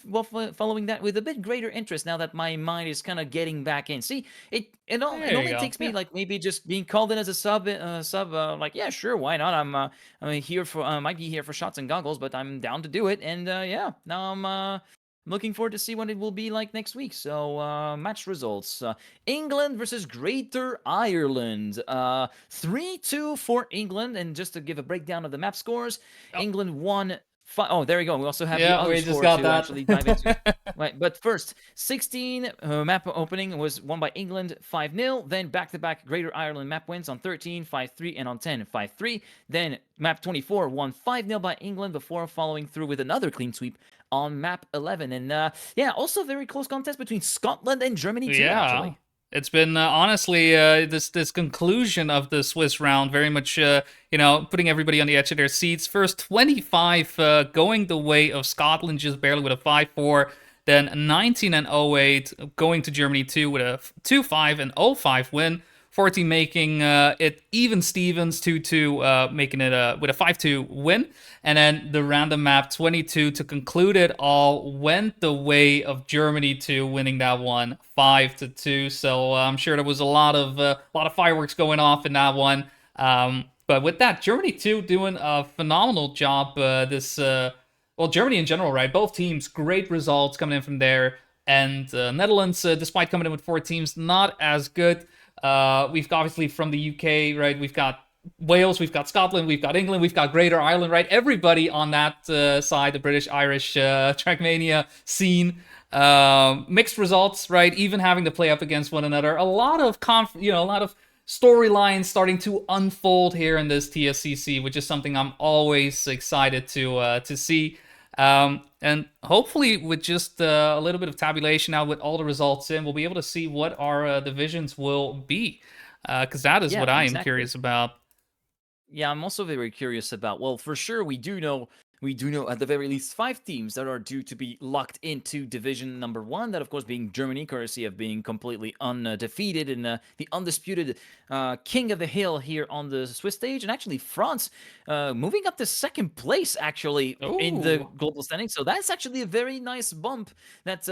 following that with a bit greater interest now that my mind is kind of getting back in. See, it There you only go. takes me Yeah. like maybe just being called in as a sub. Like yeah, sure, why not? I'm here for might be here for shots and goggles, but I'm down to do it. And yeah, now I'm looking forward to see what it will be like next week. So match results: England versus Greater Ireland. 3-2 for England. And just to give a breakdown of the map scores, Oh, England won. Oh, there you go. We also have the yeah, other we just score got to actually dive into. that. Right, but first, 16 map opening was won by England 5-0. Then back-to-back Greater Ireland map wins on 13, 5-3, and on 10, 5-3. Then map 24 won 5-0 by England before following through with another clean sweep on map 11. And yeah, also very close contest between Scotland and Germany too, Yeah. actually. It's been honestly this conclusion of the Swiss round very much putting everybody on the edge of their seats. First 25 going the way of Scotland just barely with a 5-4, then 19 and 08 going to Germany too with a 2-5 and 0-5 win. 14 making it even Stevens 2-2 making it with a 5-2 win, and then the random map 22 to conclude it all went the way of Germany 2 winning that one 5-2. So I'm sure there was a lot of fireworks going off in that one. But with that, Germany 2 doing a phenomenal job this well, Germany in general, right? Both teams, great results coming in from there. And Netherlands, despite coming in with four teams, not as good. We've got, obviously from the UK, right? We've got Wales, we've got Scotland, we've got England, we've got Greater Ireland, right? Everybody on that side, the British Irish Trackmania scene. Mixed results, right? Even having to play up against one another. A lot of a lot of storylines starting to unfold here in this TSCC, which is something I'm always excited to see. And hopefully, with just a little bit of tabulation now, with all the results in, we'll be able to see what our divisions will be. Because that is Yeah, what I am exactly. curious about. Yeah, I'm also very curious about. Well, for sure, we do know at the very least 5 teams that are due to be locked into Division Number One. That, of course, being Germany, courtesy of being completely undefeated and the undisputed king of the hill here on the Swiss stage, and actually France moving up to second place actually in the Oh, global standing. So that's actually a very nice bump that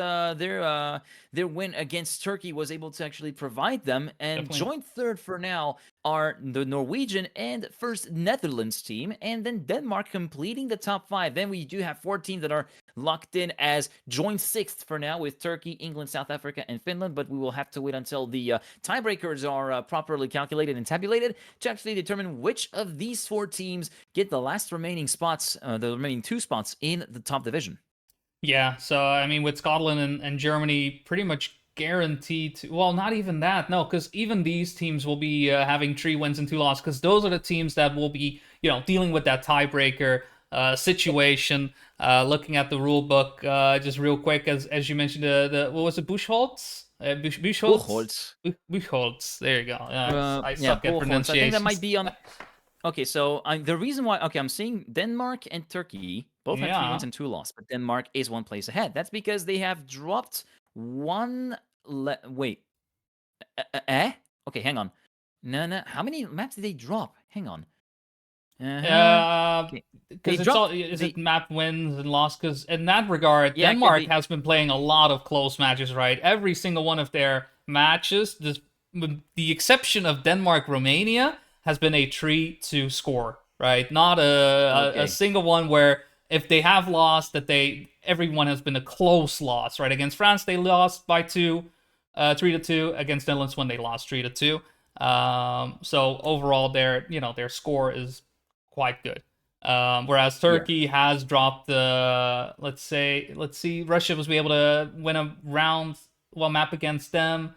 their win against Turkey was able to actually provide them, and definitely. joint third for now are the Norwegian and first Netherlands team, and then Denmark completing the top 5. Then we do have 14 that are locked in as joint sixth for now with Turkey, England, South Africa, and Finland. But we will have to wait until the tiebreakers are properly calculated and tabulated to actually determine which of these 4 teams get the last remaining spots, the remaining 2 spots in the top division. Yeah, so I mean, with Scotland and Germany pretty much guaranteed to, well, not even that, no, because even these teams will be having 3 wins and 2 losses, because those are the teams that will be, dealing with that tiebreaker situation. Looking at the rule book, just real quick, as you mentioned, the what was it, Buchholz? Buchholz? Buchholz. Buchholz. There you go. I Yeah, suck at Buchholz. I think that might pronunciations. be on. Okay, so the reason why, okay, I'm seeing Denmark and Turkey both have 3 wins Yeah. and 2 losses, but Denmark is 1 place ahead. That's because they have dropped one. Wait, eh? Okay, hang on. No, no. How many maps did they drop? Hang on. Uh huh. Uh, Okay, they because it's all, dropped is the. it map wins and loss? Because in that regard, Yeah, it could Denmark be. has been playing a lot of close matches, right? Every single one of their matches, with the exception of Denmark Romania, has been a 3-2 score, right? Not a Okay. single one where if they have lost, that everyone has been a close loss, right? Against France, they lost by 2, 3-2. Against Netherlands, when they lost 3-2. So overall, their score is quite good. Whereas Yeah. Turkey has dropped the, let's see, Russia was able to win a round, well, map against them.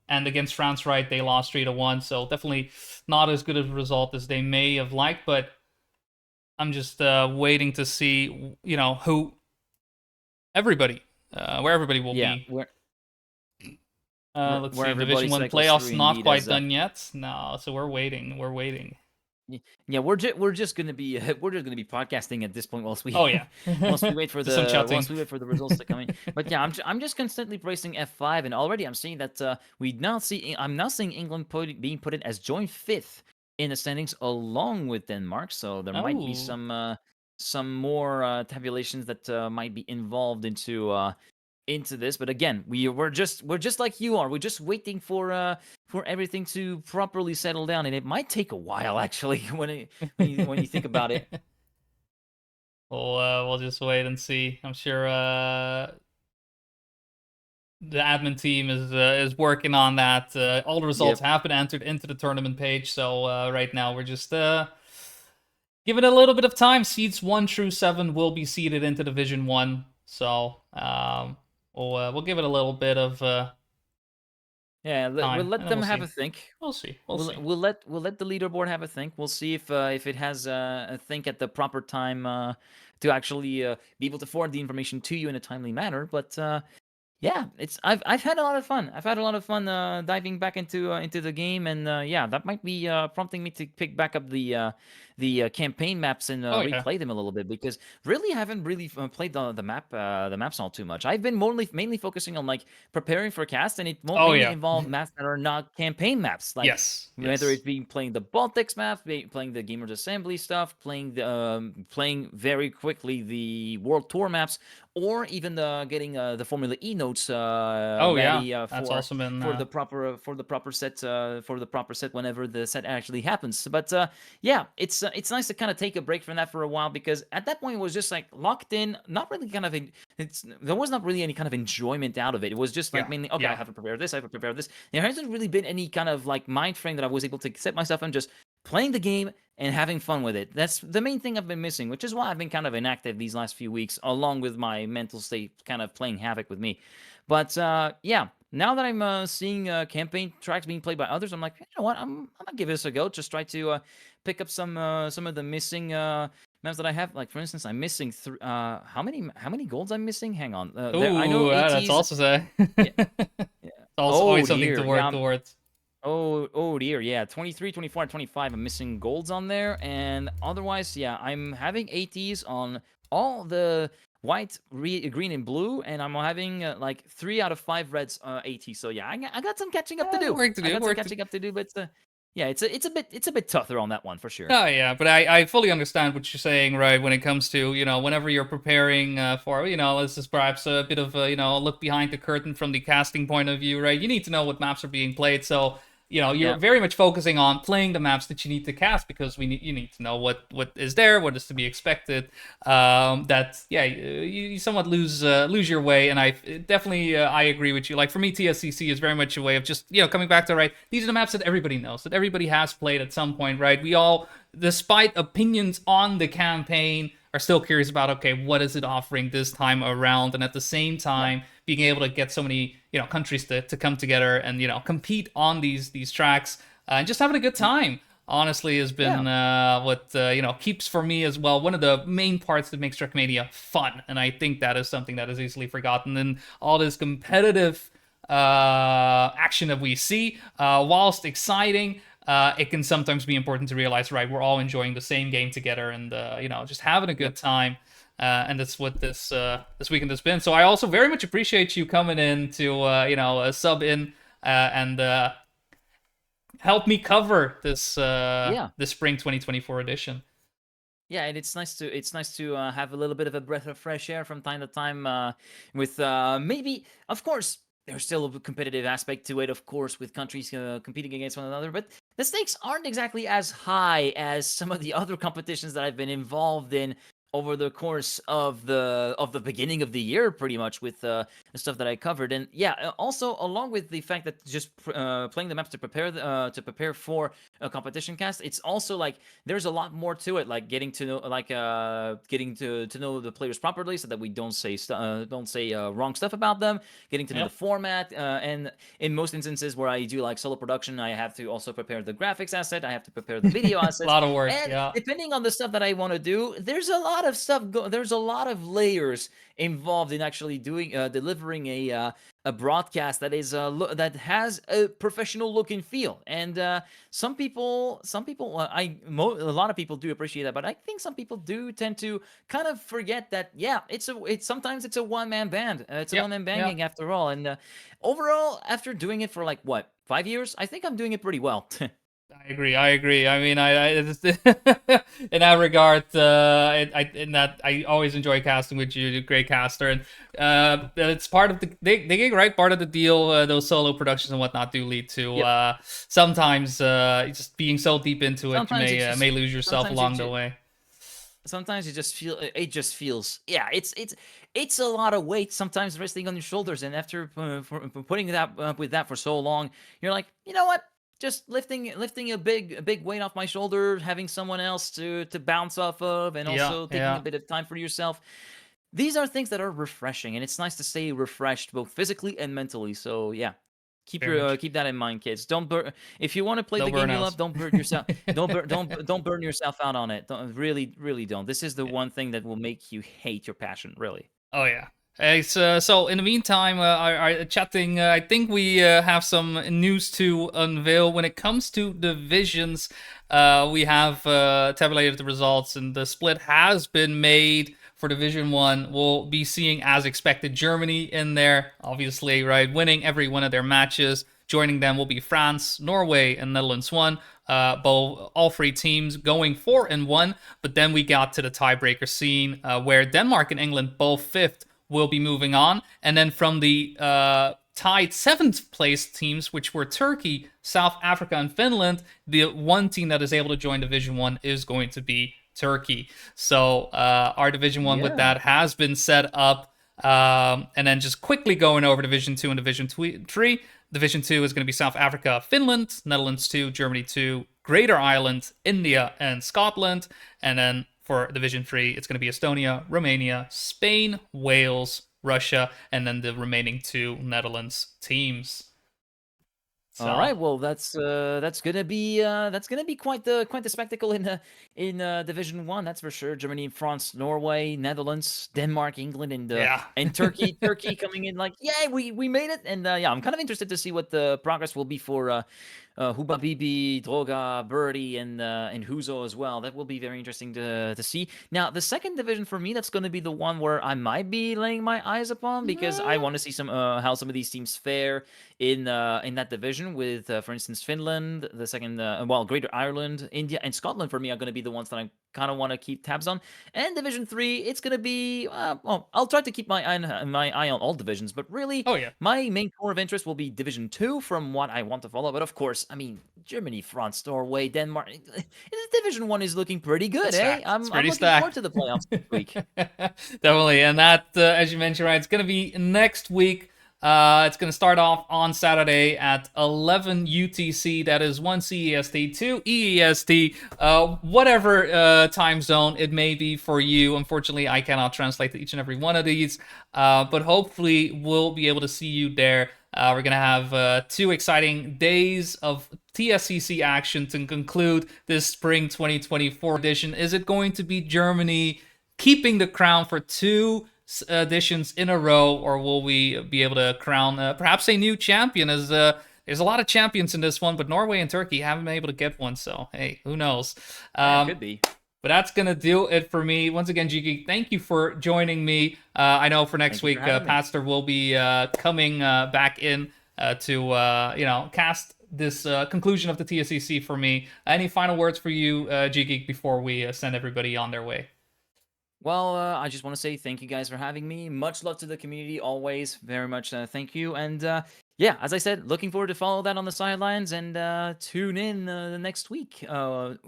And against France, right, they lost 3-1. So definitely not as good a result as they may have liked. But I'm just waiting to see, who everybody, where everybody will Yeah. be. Where Let's where see, Division everybody One cycles through playoffs not indeed quite as done yet. No, so we're waiting. We're waiting. Yeah, we're just gonna be we're just gonna be podcasting at this point whilst we Oh yeah, whilst we wait for just some the chatting. whilst we wait for the results to come in. But yeah, I'm just constantly pressing F5, and already I'm seeing that I'm now seeing England being put in as joint fifth in the standings along with Denmark. So there might be Oh, some. some more tabulations that might be involved into this. But again, we're just like you are. We're just waiting for everything to properly settle down, and it might take a while actually when you think about it. We'll just wait and see. I'm sure the admin team is working on that. All the results Yep. have been entered into the tournament page, so right now we're just give it a little bit of time. Seeds 1 through 7 will be seeded into Division 1. So we'll give it a little bit of Yeah, we'll time, let and then them we'll have a see. think. We'll see. We'll We'll see. we'll let we'll let the leaderboard have a think. We'll see if it has a think at the proper time to actually be able to forward the information to you in a timely manner. But yeah, I've had a lot of fun. I've had a lot of fun diving back into the game, and yeah, that might be prompting me to pick back up the campaign maps and Oh yeah. replay them a little bit because really I haven't really played the maps all too much. I've been mainly focusing on like preparing for cast, and it won't Oh mainly yeah. involve maps that are not campaign maps, like Yes. whether Yes. it be playing the Baltics map, playing the Gamers Assembly stuff, playing very quickly the World Tour maps, or even getting the Formula E notes Oh yeah. ready That's also been for the proper set whenever the set actually happens. But yeah, it's nice to kind of take a break from that for a while because at that point it was just like locked in, not really kind of there was not really any kind of enjoyment out of it. It was just like yeah. mainly okay, I Yeah. have to prepare this, I have to prepare this. There hasn't really been any kind of like mind frame that I was able to set myself and just playing the game and having fun with it. That's the main thing I've been missing, which is why I've been kind of inactive these last few weeks, along with my mental state kind of playing havoc with me. But yeah, now that I'm seeing campaign tracks being played by others, I'm like, you know what? I'm gonna give this a go. Just try to pick up some of the missing maps that I have. Like for instance, I'm missing how many golds I'm missing? Hang on, there I know Ooh, that's ATs. also say. Yeah, It's yeah. also Oh always something to dear, work yeah. towards. Oh dear, yeah. 23, 24, and 25. I'm missing golds on there, and otherwise, yeah, I'm having ATs on all the white, green, and blue, and I'm having like 3 out of 5 reds AT. So yeah, I got some catching up to do. Work to I do. got some Work to. catching up to do, but yeah, it's a bit tougher on that one for sure. Oh yeah, but I fully understand what you're saying, right? When it comes to whenever you're preparing for this is perhaps a bit of a a look behind the curtain from the casting point of view, right? You need to know what maps are being played, so you're Yeah, very much focusing on playing the maps that you need to cast because you need to know what is there, what is to be expected. That yeah, you somewhat lose your way, and I definitely I agree with you. Like for me, TSCC is very much a way of just coming back to right. These are the maps that everybody knows, that everybody has played at some point, right? We all, despite opinions on the campaign, are still curious about okay, what is it offering this time around, and at the same yeah, time being able to get so many countries to come together and compete on these tracks and just having a good mm, time. Honestly, has yeah, been what keeps for me as well one of the main parts that makes Trackmania fun, and I think that is something that is easily forgotten in all this competitive action that we see. Whilst exciting, it can sometimes be important to realize, right, we're all enjoying the same game together and just having a yep, good time. And that's what this weekend has been. So I also very much appreciate you coming in to sub in and help me cover yeah. this spring 2024 edition. Yeah, and it's nice to have a little bit of a breath of fresh air from time to time. With maybe, of course, there's still a competitive aspect to it, of course, with countries competing against one another. But the stakes aren't exactly as high as some of the other competitions that I've been involved in over the course of the beginning of the year, pretty much with the stuff that I covered. And yeah, also along with the fact that just playing the maps to prepare for a competition cast, it's also like there's a lot more to it, like getting to know getting to know the players properly so that we don't say wrong stuff about them, getting to know the Yep. format, and in most instances where I do like solo production, I have to also prepare the graphics asset, I have to prepare the video A assets, lot of work. and Yeah. depending on the stuff that I want to do, there's a lot of layers involved in actually doing delivering a broadcast that is that has a professional look and feel. And some people, a lot of people do appreciate that, but I think some people do tend to kind of forget that. Yeah, it's sometimes it's a one man band. It's a Yep. one man Yep. banging after all. And overall, after doing it for like what 5 years, I think I'm doing it pretty well. I agree. I mean, in that regard, in that I always enjoy casting with you, great caster, and it's part of they get right part of the deal. Those solo productions and whatnot do lead to Yep. sometimes just being so deep into it, you Sometimes it just may lose yourself sometimes it along the just way. sometimes you just feel it just feels, yeah, it's a lot of weight sometimes resting on your shoulders, and after for putting that up with that for so long, you're like, you know what, just lifting a big weight off my shoulder, having someone else to bounce off of, and Yeah, also taking a yeah, bit of time for yourself. These are things that are refreshing, and it's nice to stay refreshed both physically and mentally. So yeah, very much. keep that in mind, kids. Don't burn if you want to play No the game you burnouts. love. Don't burn yourself. Don't burn yourself out on it. Really don't. This is the one thing that will make you hate your passion. Really. Oh yeah. It's, so in the meantime, our chatting. I think we have some news to unveil when it comes to divisions. We have tabulated the results, and the split has been made for Division One. We'll be seeing, as expected, Germany in there, obviously, right, winning every one of their matches. Joining them will be France, Norway, and Netherlands. One, both all three teams going 4-1. But then we got to the tiebreaker scene, where Denmark and England, both fifth, will be moving on. And then from the tied seventh place teams, which were Turkey, South Africa, and Finland, the one team that is able to join Division One is going to be Turkey. So our Division One with Yeah. that has been set up. And then just quickly going over Division Two and Division Three. Division 2 is going to be South Africa, Finland, Netherlands 2, Germany 2, Greater Ireland, India, and Scotland. And then for Division 3, it's going to be Estonia, Romania, Spain, Wales, Russia, and then the remaining two Netherlands teams. All So, right, well, that's gonna be quite the spectacle in Division One. That's for sure. Germany, France, Norway, Netherlands, Denmark, England, yeah. and Turkey. Turkey coming in like, yeah, we made it. And yeah, I'm kind of interested to see what the progress will be for Huba Bibi, Droga, Birdie, and Huzo as well. That will be very interesting to see. Now, the second division for me, that's going to be the one where I might be laying my eyes upon, because I want to see some how some of these teams fare in that division. With for instance, Finland, the second, well, Greater Ireland, India, and Scotland for me are going to be the ones that I kind of want to keep tabs on. And Division 3, it's going to be well, I'll try to keep my eye on all divisions, but really Oh, yeah. my main core of interest will be Division 2 from what I want to follow. But of course, I mean, Germany, France, Norway, Denmark. Division 1 is looking pretty good, It's eh? stacked. It's I'm pretty looking forward stacked. to the playoffs this week. Definitely. And that, as you mentioned, right, it's going to be next week. It's going to start off on Saturday at 11 UTC. That is 1 CEST, 2 EEST, whatever time zone it may be for you. Unfortunately, I cannot translate to each and every one of these, but hopefully we'll be able to see you there. We're going to have 2 exciting days of TSCC action to conclude this spring 2024 edition. Is it going to be Germany keeping the crown for 2 editions in a row, or will we be able to crown perhaps a new champion? As there's a lot of champions in this one, but Norway and Turkey haven't been able to get one, so hey, who knows? Yeah, it could be. But that's gonna do it for me. Once again, Jiki, thank you for joining me. I know for next Thank you for week, having me. Pastor will be coming back in to cast this conclusion of the TSCC for me. Any final words for you, Jiki, before we send everybody on their way? Well, I just want to say thank you guys for having me. Much love to the community, always. Very much thank you. And yeah, as I said, looking forward to follow that on the sidelines, and tune in the next week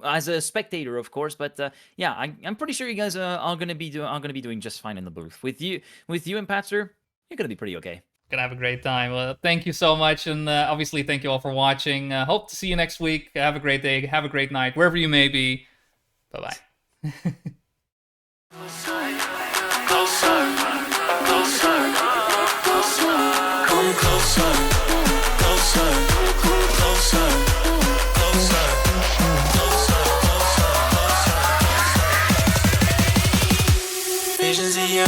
as a spectator, of course. But yeah, I'm pretty sure you guys are gonna be doing just fine in the booth with you and Patster. You're gonna be pretty okay. Gonna have a great time. Well, thank you so much, and obviously thank you all for watching. Hope to see you next week. Have a great day. Have a great night, wherever you may be. Bye bye. Closer, closer, closer, come closer, closer, closer, closer, closer, closer. Visions of you.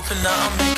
hoping that I'll make it